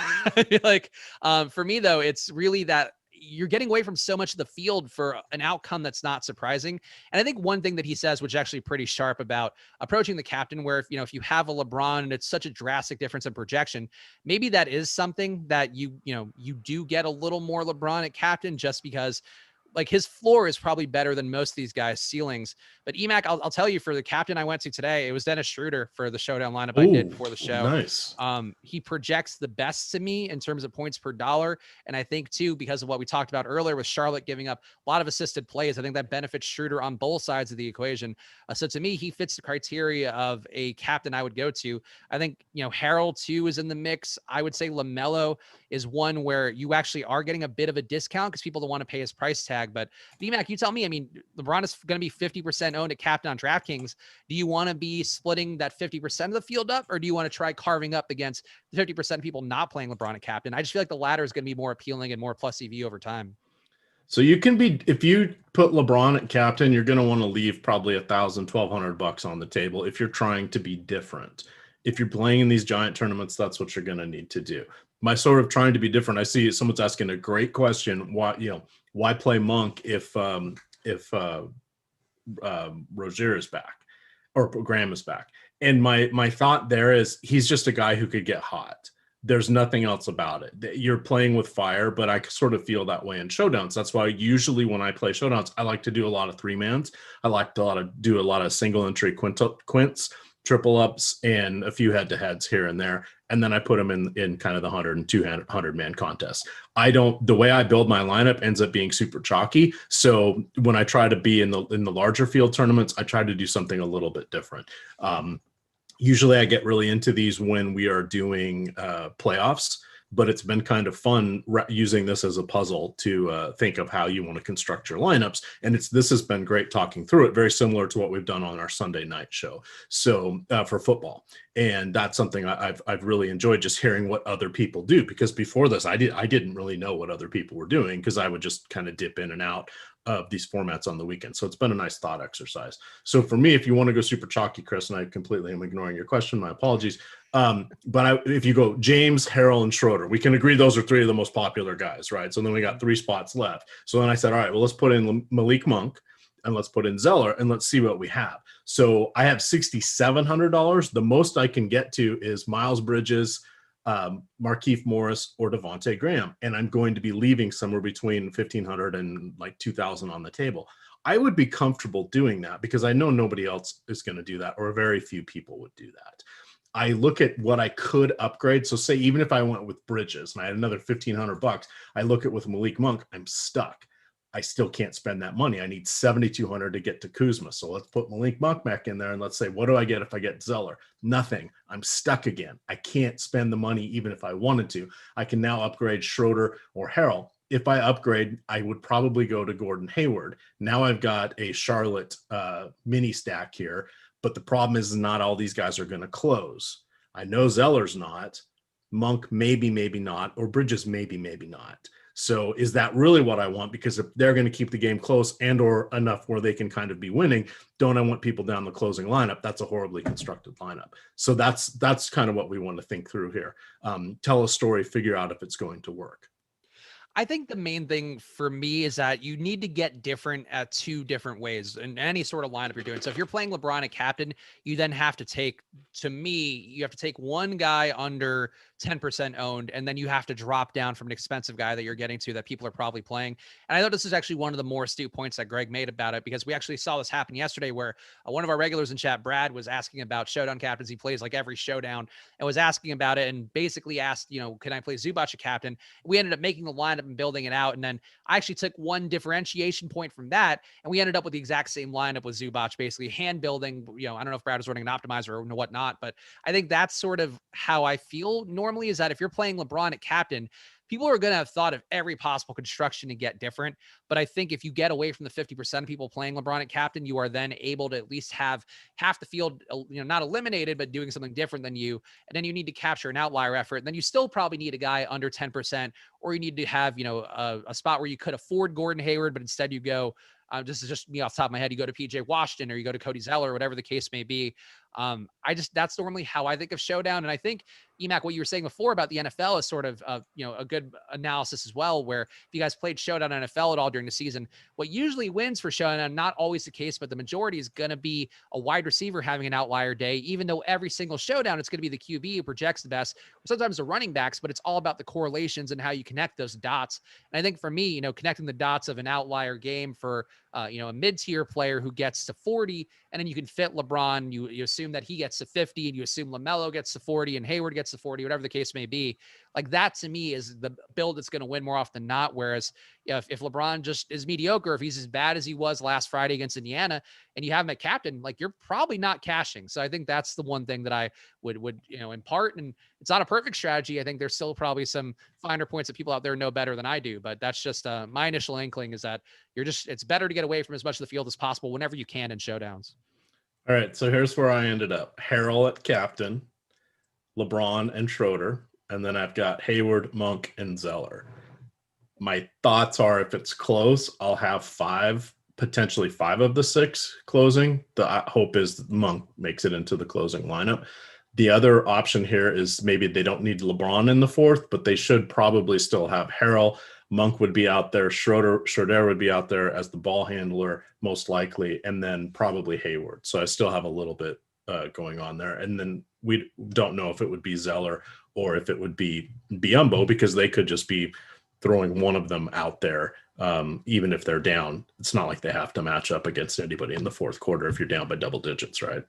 for me though, it's really that you're getting away from so much of the field for an outcome that's not surprising. And I think one thing that he says, which is actually pretty sharp about approaching the captain, where if you have a LeBron and it's such a drastic difference in projection, maybe that is something that you do get a little more LeBron at captain just because like his floor is probably better than most of these guys' ceilings. But EMac, I'll tell you, for the captain I went to today, it was Dennis Schroeder for the Showdown lineup I did before the show. Nice. He projects the best to me in terms of points per dollar. And I think too, because of what we talked about earlier with Charlotte giving up a lot of assisted plays, I think that benefits Schroeder on both sides of the equation. So to me, he fits the criteria of a captain I would go to. I think, Harold too is in the mix. I would say LaMelo is one where you actually are getting a bit of a discount because people don't want to pay his price tag. But EMac, you tell me, I mean, LeBron is going to be 50% owned at captain on DraftKings. Do you want to be splitting that 50% of the field up, or do you want to try carving up against the 50% of people not playing LeBron at captain? I just feel like the latter is going to be more appealing and more plus EV over time. So you can be, if you put LeBron at captain, you're going to want to leave probably $1,200 on the table if you're trying to be different. If you're playing in these giant tournaments, that's what you're going to need to do. My sort of trying to be different. I see someone's asking a great question. Why play Monk if Rozier is back or Graham is back? And my thought there is he's just a guy who could get hot. There's nothing else about it. You're playing with fire, but I sort of feel that way in showdowns. That's why usually when I play showdowns, I like to do a lot of 3-mans. I like to do a lot of single entry quints, triple ups, and a few head-to-heads here and there. And then I put them in kind of the 100 and 200 man contest. The way I build my lineup ends up being super chalky. So when I try to be in the larger field tournaments, I try to do something a little bit different. Usually I get really into these when we are doing playoffs, but it's been kind of fun using this as a puzzle to think of how you want to construct your lineups. And this has been great talking through it, very similar to what we've done on our Sunday night show. So for football. And that's something I've really enjoyed, just hearing what other people do, because before this, I didn't really know what other people were doing because I would just kind of dip in and out of these formats on the weekend. So it's been a nice thought exercise. So for me, if you want to go super chalky, Chris, and I completely am ignoring your question, my apologies. If you go James, Harrell, and Schroeder, we can agree those are 3 of the most popular guys, right? So then we got 3 spots left. So then I said, all right, well, let's put in Malik Monk and let's put in Zeller and let's see what we have. So I have $6,700. The most I can get to is Miles Bridges, Markieff Morris, or Devontae Graham. And I'm going to be leaving somewhere between 1,500 and like 2,000 on the table. I would be comfortable doing that because I know nobody else is going to do that, or very few people would do that. I look at what I could upgrade. So say, even if I went with Bridges and I had another $1,500, I look at with Malik Monk, I'm stuck. I still can't spend that money. I need $7,200 to get to Kuzma. So let's put Malik Monk back in there and let's say, what do I get if I get Zeller? Nothing. I'm stuck again. I can't spend the money even if I wanted to. I can now upgrade Schroeder or Harrell. If I upgrade, I would probably go to Gordon Hayward. Now I've got a Charlotte mini stack here, but the problem is not all these guys are going to close. I know Zeller's not. Monk maybe not, or Bridges maybe not. So is that really what I want? Because if they're going to keep the game close and or enough where they can kind of be winning, don't I want people down the closing lineup? That's a horribly constructed lineup. So that's kind of what we want to think through here. Tell a story, figure out if it's going to work. I think the main thing for me is that you need to get different at 2 different ways in any sort of lineup you're doing. So if you're playing LeBron at captain, you then have to take, to me, you have to take one guy under 10% owned, and then you have to drop down from an expensive guy that you're getting to that people are probably playing. And I thought this is actually one of the more astute points that Greg made about it, because we actually saw this happen yesterday where one of our regulars in chat, Brad, was asking about showdown captains. He plays like every showdown and was asking about it and basically asked, can I play Zubac a captain? We ended up making the lineup up building it out. And then I actually took one differentiation point from that, and we ended up with the exact same lineup with Zubac, basically hand building. I don't know if Brad was running an optimizer or whatnot, but I think that's sort of how I feel normally, is that if you're playing LeBron at captain, people are going to have thought of every possible construction to get different. But I think if you get away from the 50% of people playing LeBron at captain, you are then able to at least have half the field, not eliminated, but doing something different than you. And then you need to capture an outlier effort. And then you still probably need a guy under 10%, or you need to have, a spot where you could afford Gordon Hayward, but instead you go, this is just me off the top of my head, you go to PJ Washington or you go to Cody Zeller, or whatever the case may be. That's normally how I think of Showdown. And I think, EMac, what you were saying before about the NFL is sort of, a good analysis as well, where if you guys played Showdown NFL at all during the season, what usually wins for Showdown, not always the case, but the majority is going to be a wide receiver having an outlier day, even though every single Showdown, it's going to be the QB who projects the best, or sometimes the running backs, but it's all about the correlations and how you connect those dots. And I think for me, connecting the dots of an outlier game for, a mid-tier player who gets to 40, and then you can fit LeBron, you assume that he gets to 50, and you assume LaMelo gets to 40 and Hayward gets to 40, whatever the case may be. Like, that to me is the build that's going to win more often than not. Whereas if LeBron just is mediocre, if he's as bad as he was last Friday against Indiana, and you have him at captain, like, you're probably not cashing. So I think that's the one thing that I would impart. And it's not a perfect strategy. I think there's still probably some finer points that people out there know better than I do, but that's just my initial inkling, is that it's better to get away from as much of the field as possible whenever you can in showdowns. All right, so here's where I ended up. Harrell at captain, LeBron and Schroeder, and then I've got Hayward, Monk, and Zeller. My thoughts are, if it's close, I'll have potentially five of the six closing. The hope is Monk makes it into the closing lineup. The other option here is maybe they don't need LeBron in the fourth, but they should probably still have Harrell. Monk would be out there. Schroeder would be out there as the ball handler, most likely, and then probably Hayward. So I still have a little bit going on there. And then we don't know if it would be Zeller or if it would be Biyombo, because they could just be throwing one of them out there, even if they're down. It's not like they have to match up against anybody in the fourth quarter if you're down by double digits, right?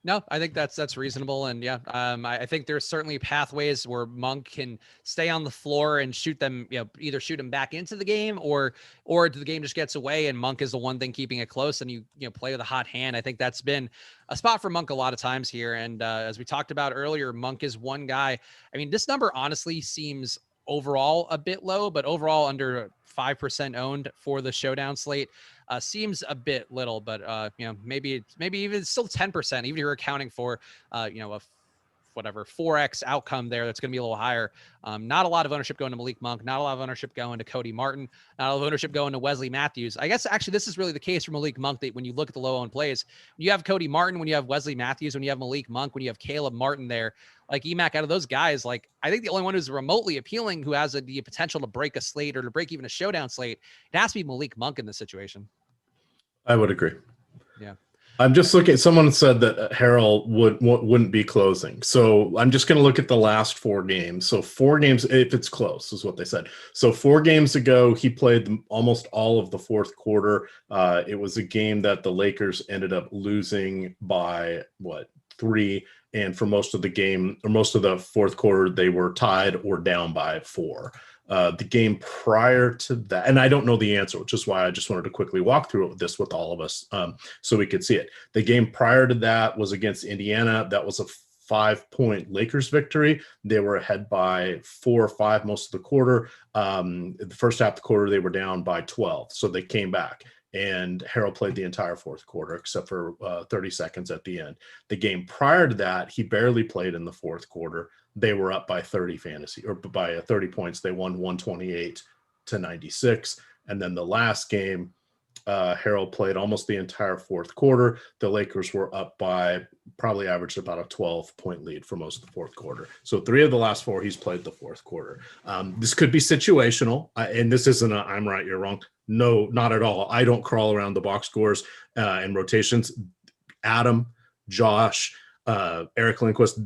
No, I think that's reasonable. And yeah, I think there's certainly pathways where Monk can stay on the floor and shoot them, either shoot them back into the game, or the game just gets away and Monk is the one thing keeping it close, and you play with a hot hand. I think that's been a spot for Monk a lot of times here. And as we talked about earlier, Monk is one guy. I mean, this number honestly seems overall a bit low, but overall under 5% owned for the showdown slate seems a bit little, but maybe even still 10%, even if you're accounting for a 4x outcome there, that's going to be a little higher. Not a lot of ownership going to Malik Monk, not a lot of ownership going to Cody Martin, not a lot of ownership going to Wesley Matthews. I guess actually this is really the case for Malik Monk, that when you look at the low owned plays, when you have Cody Martin, when you have Wesley Matthews, when you have Malik Monk, when you have Caleb Martin there, like EMac, out of those guys, like, I think the only one who's remotely appealing, who has the potential to break a slate or to break even a showdown slate, it has to be Malik Monk in this situation. I would agree. Yeah. I'm just looking. Someone said that Harrell wouldn't be closing. So I'm just going to look at the last four games. So 4 games, if it's close, is what they said. So 4 games ago, he played almost all of the fourth quarter. It was a game that the Lakers ended up losing by 3. And for most of the game, or most of the fourth quarter, they were tied or down by 4. The game prior to that, and I don't know the answer, which is why I just wanted to quickly walk through this with all of us so we could see it. The game prior to that was against Indiana. That was a 5-point Lakers victory. They were ahead by 4 or 5 most of the quarter. The first half of the quarter, they were down by 12. So they came back. And Harrell played the entire fourth quarter, except for 30 seconds at the end. The game prior to that, he barely played in the fourth quarter. They were up by 30 by 30 points. They won 128-96. And then the last game, Harrell played almost the entire fourth quarter. The Lakers were up by, probably averaged about a 12-point lead for most of the fourth quarter. So 3 of the last 4, he's played the fourth quarter. This could be situational, and this isn't a I'm right, you're wrong. No, not at all. I don't crawl around the box scores and rotations. Adam, Josh, Eric Lindquist,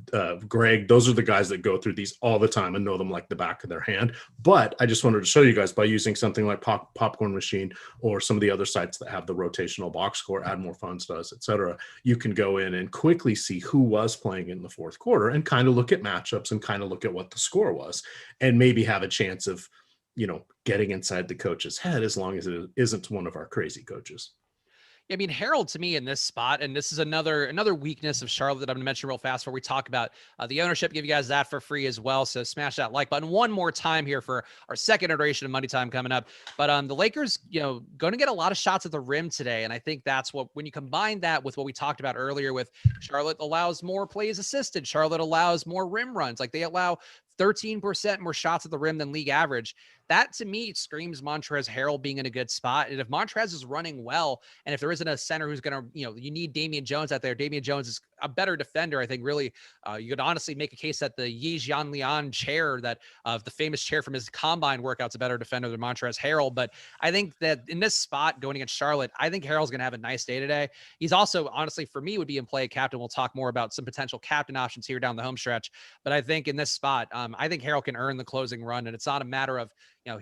Greg, those are the guys that go through these all the time and know them like the back of their hand. But I just wanted to show you guys, by using something like Popcorn Machine or some of the other sites that have the rotational box score, Add More Funds does, etc., you can go in and quickly see who was playing in the fourth quarter and kind of look at matchups and kind of look at what the score was, and maybe have a chance of getting inside the coach's head, as long as it isn't one of our crazy coaches. I mean, Harold to me in this spot, and this is another weakness of Charlotte that I'm going to mention real fast before we talk about the ownership. Give you guys that for free as well. So smash that like button one more time here for our second iteration of Money Time coming up. But the Lakers, going to get a lot of shots at the rim today, and I think that's what, when you combine that with what we talked about earlier, with Charlotte allows more plays assisted, Charlotte allows more rim runs, like they allow 13% more shots at the rim than league average. That to me screams Montrezl Harrell being in a good spot. And if Montrez is running well, and if there isn't a center who's going to, you need Damian Jones out there. Damian Jones is a better defender. I think really you could honestly make a case that the Yi Jianlian chair, that the famous chair from his combine workout's a better defender than Montrezl Harrell. But I think that in this spot going against Charlotte, I think Harrell's going to have a nice day today. He's also, honestly, for me, would be in play captain. We'll talk more about some potential captain options here down the home stretch. But I think in this spot, I think Harrell can earn the closing run. And it's not a matter of,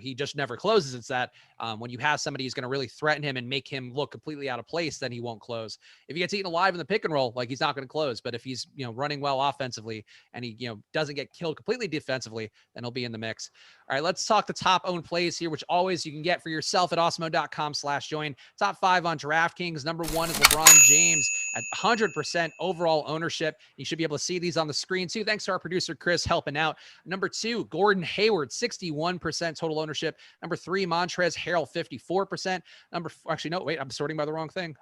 he just never closes. It's that when you have somebody who's going to really threaten him and make him look completely out of place, then he won't close. If he gets eaten alive in the pick and roll, like, he's not going to close. But if he's, running well offensively and he, doesn't get killed completely defensively, then he'll be in the mix. All right, let's talk the top owned plays here, which always you can get for yourself at awesemo.com/join. Top 5 on DraftKings. Number 1 is LeBron James at 100% overall ownership. You should be able to see these on the screen too. Thanks to our producer, Chris, helping out. Number 2, Gordon Hayward, 61% total ownership. Number 3, Montrezl Harrell, 54%. Actually, no, wait, I'm sorting by the wrong thing.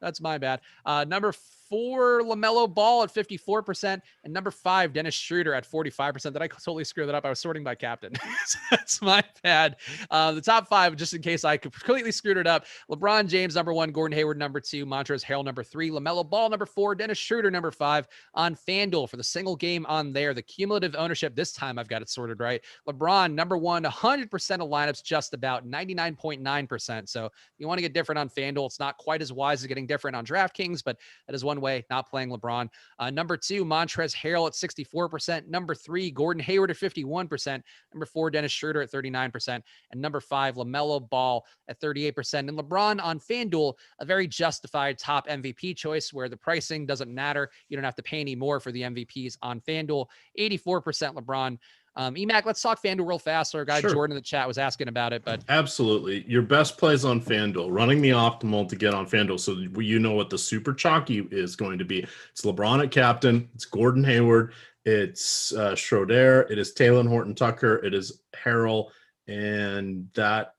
That's my bad. Number 4, LaMelo Ball at 54%. And number 5, Dennis Schroeder at 45%. That I totally screwed that up. I was sorting by captain. So that's my bad. The top 5, just in case I completely screwed it up. LeBron James, number 1, Gordon Hayward, number 2, Montrezl Harrell, number 3, LaMelo Ball, number 4, Dennis Schroeder, number 5 on FanDuel for the single game on there. The cumulative ownership, this time I've got it sorted right. LeBron, number 1, 100% of lineups, just about 99.9%. So if you want to get different on FanDuel, it's not quite as wise as getting different on DraftKings, but that is one way, not playing LeBron. Number 2, Montrezl Harrell at 64%. Number 3, Gordon Hayward at 51%. Number 4, Dennis Schroeder at 39%. And number 5, LaMelo Ball at 38%. And LeBron on FanDuel, a very justified top MVP choice where the pricing doesn't matter. You don't have to pay any more for the MVPs on FanDuel. 84% LeBron. EMac, let's talk FanDuel real fast. Our guy Jordan in the chat was asking about it, but absolutely, your best plays on FanDuel, running the optimal to get on FanDuel, so what the super chalky is going to be. It's LeBron at captain, it's Gordon Hayward, it's Schroeder, it is Talen Horton-Tucker, it is Harrell, and that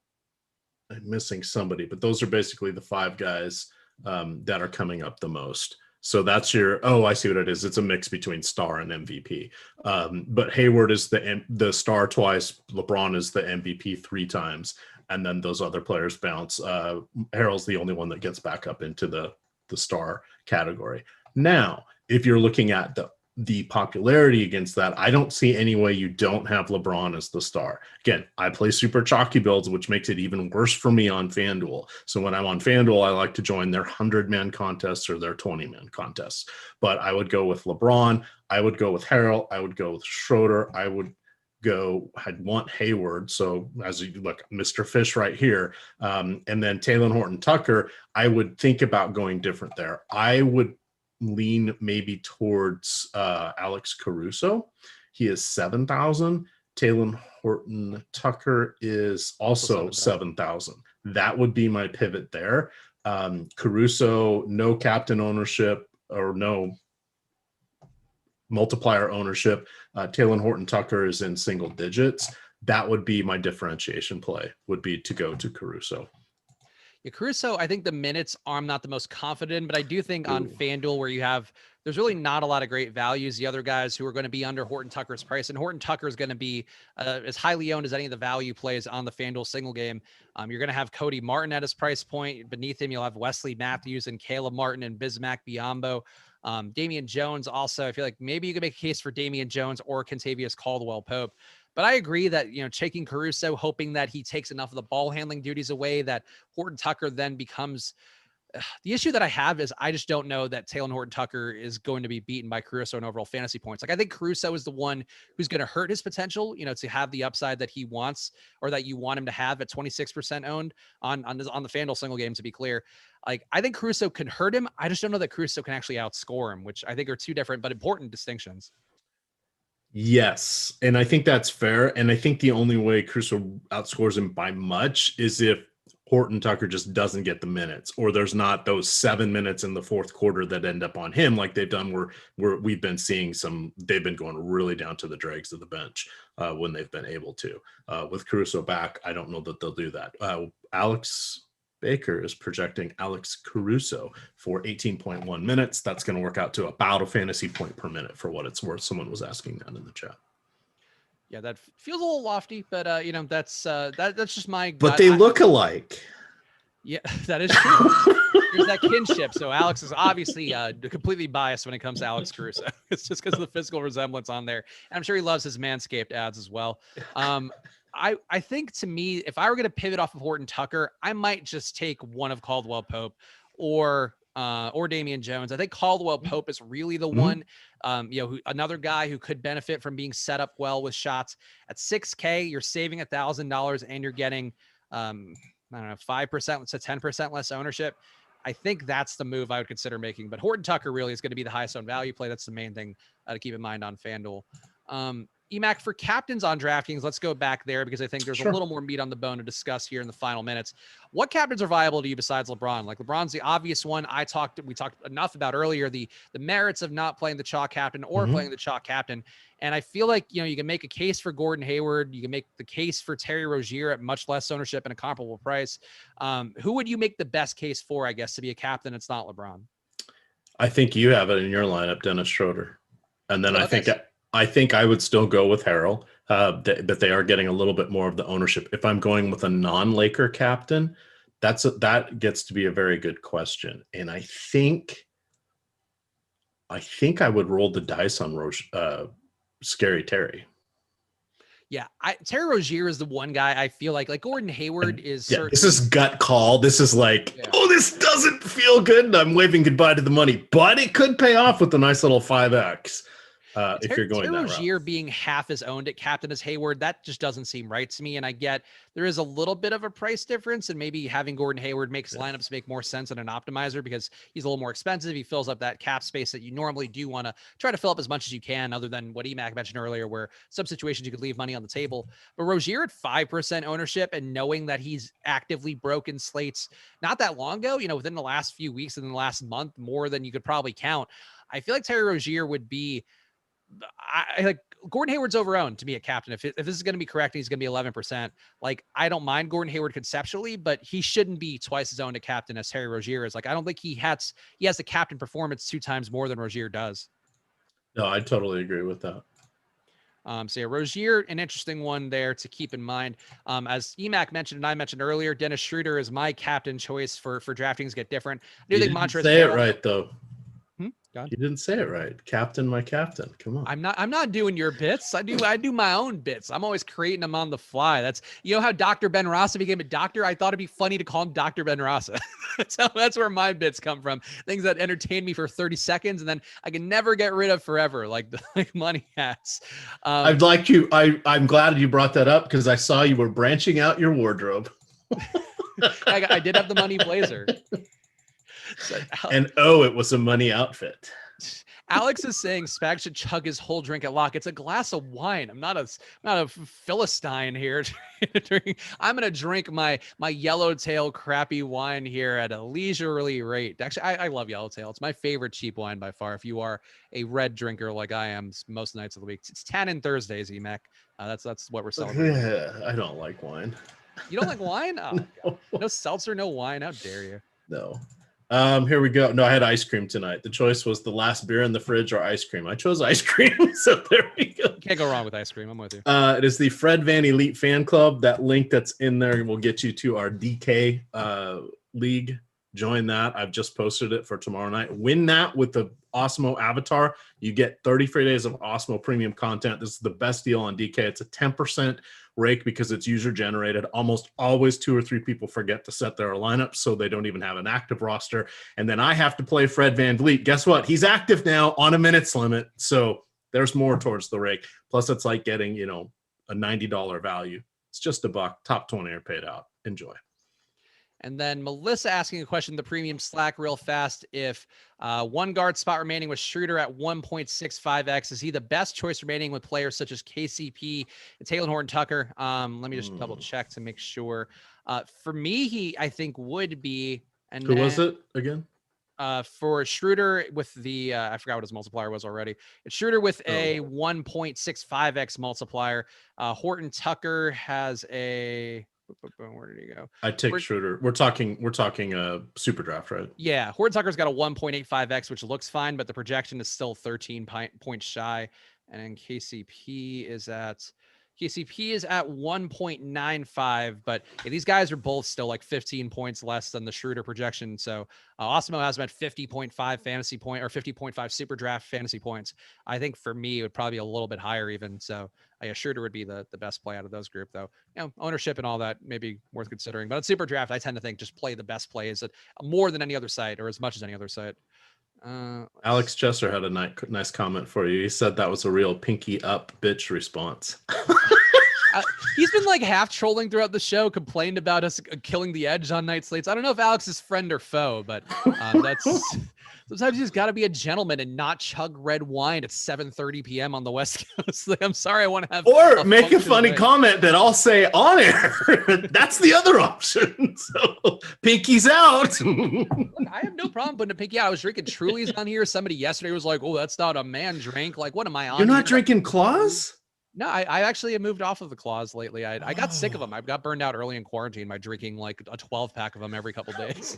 I'm missing somebody, but those are basically the 5 guys that are coming up the most. So that's I see what it is. It's a mix between star and MVP. But Hayward is the star twice. LeBron is the MVP 3 times. And then those other players bounce. Harrell's the only one that gets back up into the star category. Now, if you're looking at the popularity against that, I don't see any way you don't have LeBron as the star. Again, I play super chalky builds, which makes it even worse for me on FanDuel. So when I'm on FanDuel, I like to join their 100-man contests or their 20-man contests. But I would go with LeBron. I would go with Harrell. I would go with Schroeder. I'd want Hayward. So as you look, Mr. Fish right here. And then Talen Horton-Tucker, I would think about going different there. I would lean maybe towards Alex Caruso. He is 7,000. Talen Horton-Tucker is also 7,000. That would be my pivot there. Caruso, no captain ownership or no multiplier ownership. Talen Horton-Tucker is in single digits. That would be my differentiation play, would be to go to Caruso. Yeah, Caruso, I think the minutes I'm not the most confident in, but I do think on FanDuel where there's really not a lot of great values. The other guys who are going to be under Horton-Tucker's price, and Horton-Tucker is going to be as highly owned as any of the value plays on the FanDuel single game. You're going to have Cody Martin at his price point. Beneath him, you'll have Wesley Matthews and Caleb Martin and Bismack Biyombo. Damian Jones also, I feel like maybe you could make a case for Damian Jones or Kentavious Caldwell-Pope. But I agree that, taking Caruso, hoping that he takes enough of the ball handling duties away, that Horton-Tucker then becomes the issue that I have is I just don't know that Talen Horton-Tucker is going to be beaten by Caruso in overall fantasy points. Like, I think Caruso is the one who's going to hurt his potential, to have the upside that he wants or that you want him to have at 26% owned on the FanDuel single game, to be clear. Like, I think Caruso can hurt him. I just don't know that Caruso can actually outscore him, which I think are 2 different but important distinctions. Yes, and I think that's fair. And I think the only way Caruso outscores him by much is if Horton Tucker just doesn't get the minutes, or there's not those 7 minutes in the fourth quarter that end up on him like they've done where we've been seeing they've been going really down to the dregs of the bench when they've been able to. With Caruso back, I don't know that they'll do that. Alex Baker is projecting Alex Caruso for 18.1 minutes. That's going to work out to about a fantasy point per minute for what it's worth. Someone was asking that in the chat. Yeah, that feels a little lofty, but that's just my gut. But they look alike. Yeah, that is true. There's that kinship. So Alex is obviously completely biased when it comes to Alex Caruso. It's just because of the physical resemblance on there. And I'm sure he loves his Manscaped ads as well. I think, to me, if I were going to pivot off of Horton Tucker, I might just take one of Caldwell Pope or Damian Jones. I think Caldwell Pope is really the one, another guy who could benefit from being set up well with shots. At $6K, you're saving $1,000 and you're getting, 5% to 10% less ownership. I think that's the move I would consider making. But Horton Tucker really is going to be the highest owned value play. That's the main thing to keep in mind on FanDuel. EMac, for captains on DraftKings, let's go back there because I think there's a little more meat on the bone to discuss here in the final minutes. What captains are viable to you besides LeBron? Like, LeBron's the obvious one. We talked enough about earlier the merits of not playing the chalk captain or playing the chalk captain. And I feel like, you can make a case for Gordon Hayward. You can make the case for Terry Rozier at much less ownership and a comparable price. Who would you make the best case for, I guess, to be a captain? It's not LeBron. I think you have it in your lineup, Dennis Schroeder. And then I think I would still go with Harrell, but they are getting a little bit more of the ownership. If I'm going with a non-Laker captain, that gets to be a very good question. And I think I would roll the dice on Scary Terry. Yeah, Terry Rozier is the one guy I feel like Gordon Hayward is. Yeah, this is gut call. This is this doesn't feel good. And I'm waving goodbye to the money, but it could pay off with a nice little 5X. If you're going that route. Rozier being half as owned at captain as Hayward, that just doesn't seem right to me. And I get there is a little bit of a price difference, and maybe having Gordon Hayward makes lineups make more sense than an optimizer because he's a little more expensive. He fills up that cap space that you normally do want to try to fill up as much as you can, other than what EMac mentioned earlier, where some situations you could leave money on the table. But Rozier at 5% ownership, and knowing that he's actively broken slates not that long ago, within the last few weeks and in the last month, more than you could probably count. I feel like Terry Rozier would be. I like Gordon Hayward's overowned to me at captain. If this is going to be correct, he's going to be 11%. Like, I don't mind Gordon Hayward conceptually, but he shouldn't be twice as owned a captain as Terry Rozier is. Like, I don't think he has the captain performance 2 times more than Rozier does. No, I totally agree with that. So yeah, Rozier, an interesting one there to keep in mind. As EMac mentioned and I mentioned earlier, Dennis Schroeder is my captain choice for DraftKings Get Different. I do think Montrezl say it right though. You didn't say it right. Captain, my captain. Come on. I'm not doing your bits. I do my own bits. I'm always creating them on the fly. That's, how Dr. Ben Rasa became a doctor. I thought it'd be funny to call him Dr. Ben Rasa. That's where my bits come from. Things that entertain me for 30 seconds and then I can never get rid of forever, like money hats. I'm glad you brought that up because I saw you were branching out your wardrobe. I did have the money blazer. And it was a money outfit. Alex is saying Spags should chug his whole drink at lock. It's a glass of wine. I'm not a Philistine here. I'm gonna drink my Yellowtail crappy wine here at a leisurely rate. Actually, I love Yellowtail. It's my favorite cheap wine by far. If you are a red drinker like I am most nights of the week, it's Tannin Thursdays, EMac. That's what we're celebrating. Yeah, I don't like wine. You don't like wine? Oh, no. No seltzer, no wine. How dare you? No. Here we go. No, I had ice cream tonight. The choice was the last beer in the fridge or ice cream. I chose ice cream, so there we go. Can't go wrong with ice cream. I'm with you. It is the Fred Van Elite Fan Club. That link that's in there will get you to our DK league. Join that. I've just posted it for tomorrow night. Win that with the Awesemo avatar. You get 30 free days of Awesemo premium content. This is the best deal on DK. It's a 10% rake because it's user generated. Almost always 2 or 3 people forget to set their lineup, so they don't even have an active roster. And then I have to play Fred Van Vliet. Guess what? He's active now on a minutes limit. So there's more towards the rake. Plus it's like getting, a $90 value. It's just $1. Top 20 are paid out. Enjoy. And then Melissa asking a question, the premium Slack real fast. If one guard spot remaining with Schroeder at 1.65x, is he the best choice remaining with players such as KCP and Taylor Horton-Tucker? Let me just double check to make sure. For me, he, I think, would be. And who was it again? For Schroeder with the, I forgot what his multiplier was already. It's Schroeder with a 1.65x multiplier. Horton-Tucker has a, where did he go? I'd take Schroeder. We're talking super draft, right? Yeah. Horton-Tucker's got a 1.85x, which looks fine, but the projection is still 13 points shy. And then KCP is at 1.95, but these guys are both still like 15 points less than the Schroeder projection. So Awesemo has him at 50.5 fantasy point or 50.5 super draft fantasy points. I think for me, it would probably be a little bit higher even. So Schroeder would be the best play out of those group, though. Ownership and all that may be worth considering. But at super draft, I tend to think just play the best plays more than any other site or as much as any other site. Alex Chester had a nice comment for you. He said that was a real pinky up bitch response. He's been like half trolling throughout the show, complained about us killing the edge on night slates. I don't know if Alex is friend or foe, but that's sometimes you just got to be a gentleman and not chug red wine at 7:30 p.m. on the West Coast. Like, I'm sorry, I want to have or make a funny comment that I'll say on air. That's the other option. So pinky's out. Look, I have no problem putting a pinky out. I was drinking Truly's on here. Somebody yesterday was like, "Oh, that's not a man drink." Like, what am I on? You're not drinking Claws? No, I actually have moved off of the Claws lately. I got sick of them. I got burned out early in quarantine by drinking like a 12-pack of them every couple of days.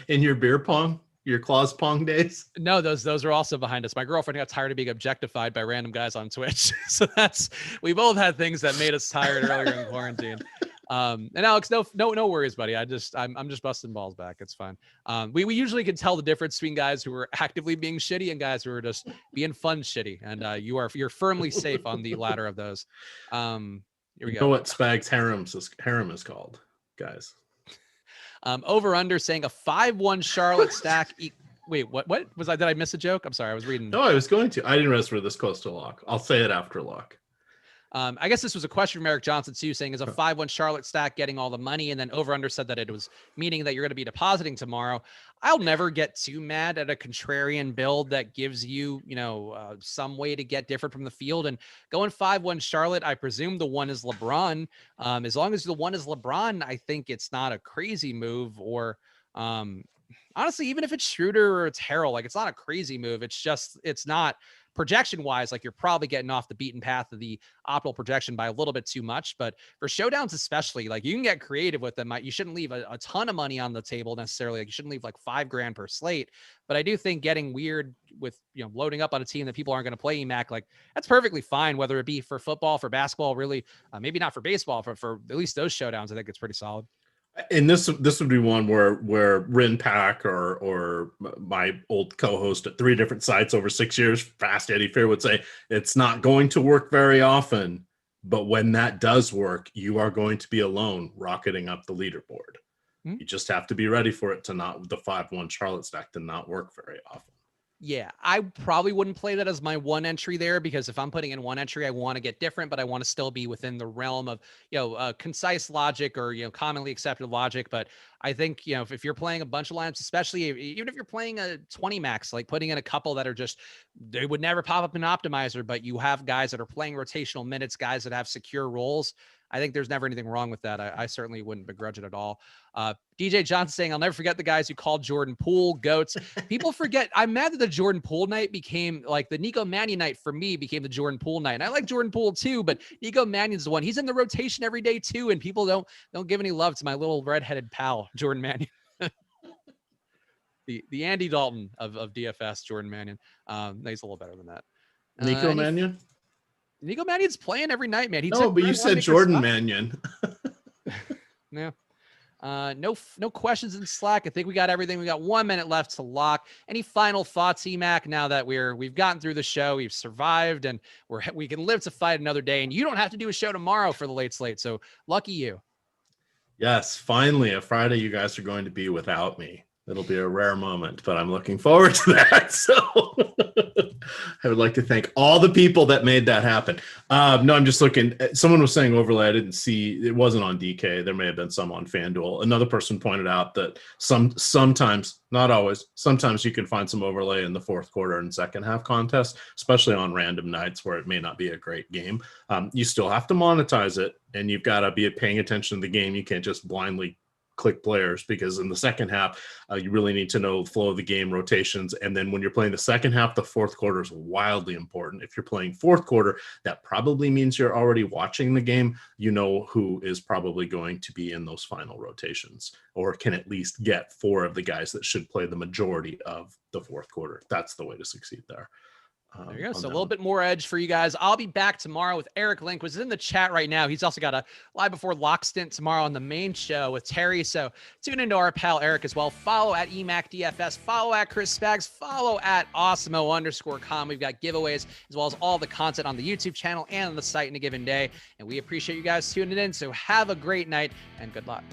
In your beer pong? Your Claws pong days? No, those are also behind us. My girlfriend got tired of being objectified by random guys on Twitch. So we both had things that made us tired earlier in quarantine. And Alex, no worries, buddy. I'm just busting balls back. It's fine. We usually can tell the difference between guys who are actively being shitty and guys who are just being fun shitty. And you're firmly safe on the latter of those. Here we go. You know what Spags harem is called, guys? Over under saying a 5-1 Charlotte stack. Wait, what was I? Did I miss a joke? I'm sorry. I was reading. No, I was going to. I didn't realize we're this close to lock. I'll say it after lock. I guess this was a question from Eric Johnson too, saying is a 5-1 Charlotte stack getting all the money, and then over under said that it was meaning that you're going to be depositing tomorrow. I'll never get too mad at a contrarian build that gives you, some way to get different from the field. And going 5-1 Charlotte, I presume the one is LeBron. As long as the one is LeBron, I think it's not a crazy move. Or honestly, even if it's Schroeder or it's Harrell, like it's not a crazy move. It's not. Projection wise, like you're probably getting off the beaten path of the optimal projection by a little bit too much. But for showdowns, especially, like you can get creative with them. You shouldn't leave a ton of money on the table necessarily. Like you shouldn't leave like $5,000 per slate. But I do think getting weird with, loading up on a team that people aren't going to play EMac, like that's perfectly fine, whether it be for football, for basketball, really, maybe not for baseball, for at least those showdowns. I think it's pretty solid. And this would be one where Rin Pack or my old co-host at 3 different sites over 6 years, Fast Eddie Fair, would say it's not going to work very often, but when that does work, you are going to be alone rocketing up the leaderboard. Mm-hmm. You just have to be ready for it the 5-1 Charlotte stack to not work very often. Yeah, I probably wouldn't play that as my one entry there, because if I'm putting in one entry, I want to get different, but I want to still be within the realm of, concise logic or, commonly accepted logic. But I think, if you're playing a bunch of lineups, especially even if you're playing a 20 max, like putting in a couple that are they would never pop up in optimizer, but you have guys that are playing rotational minutes, guys that have secure roles. I think there's never anything wrong with that. I certainly wouldn't begrudge it at all. DJ Johnson saying, I'll never forget the guys who called Jordan Poole goats. People forget. I'm mad that the Jordan Poole night became like the Nico Mannion night for me became the Jordan Poole night. And I like Jordan Poole too, but Nico Mannion's the one. He's in the rotation every day too. And people don't give any love to my little redheaded pal, Jordan Mannion. the Andy Dalton of DFS, Jordan Mannion. He's a little better than that. Nico Mannion? Nico Mannion's playing every night, man. But you said Jordan Mannion. Yeah. No questions in Slack. I think we got everything. We got 1 minute left to lock. Any final thoughts, EMac, now that we've gotten through the show, we've survived, and we can live to fight another day, and you don't have to do a show tomorrow for the late slate. So lucky you. Yes. Finally, a Friday you guys are going to be without me. It'll be a rare moment, but I'm looking forward to that. So I would like to thank all the people that made that happen. No, I'm just looking. Someone was saying overlay. I didn't see. It wasn't on DK. There may have been some on FanDuel. Another person pointed out that sometimes, not always, sometimes you can find some overlay in the fourth quarter and second half contest, especially on random nights where it may not be a great game. You still have to monetize it, and you've got to be paying attention to the game. You can't just blindly click players, because in the second half, you really need to know the flow of the game, rotations. And then when you're playing the second half, the fourth quarter is wildly important. If you're playing fourth quarter, that probably means you're already watching the game. You know who is probably going to be in those final rotations, or can at least get 4 of the guys that should play the majority of the fourth quarter. That's the way to succeed there. There you go. So a little bit more edge for you guys. I'll be back tomorrow with Eric Link, who's in the chat right now. He's also got a live before lock stint tomorrow on the main show with Terry. So tune into our pal Eric as well. Follow at EMac DFS. Follow at Chris Spags. Follow at Awesemo_com. We've got giveaways as well as all the content on the YouTube channel and on the site in a given day. And we appreciate you guys tuning in. So have a great night and good luck.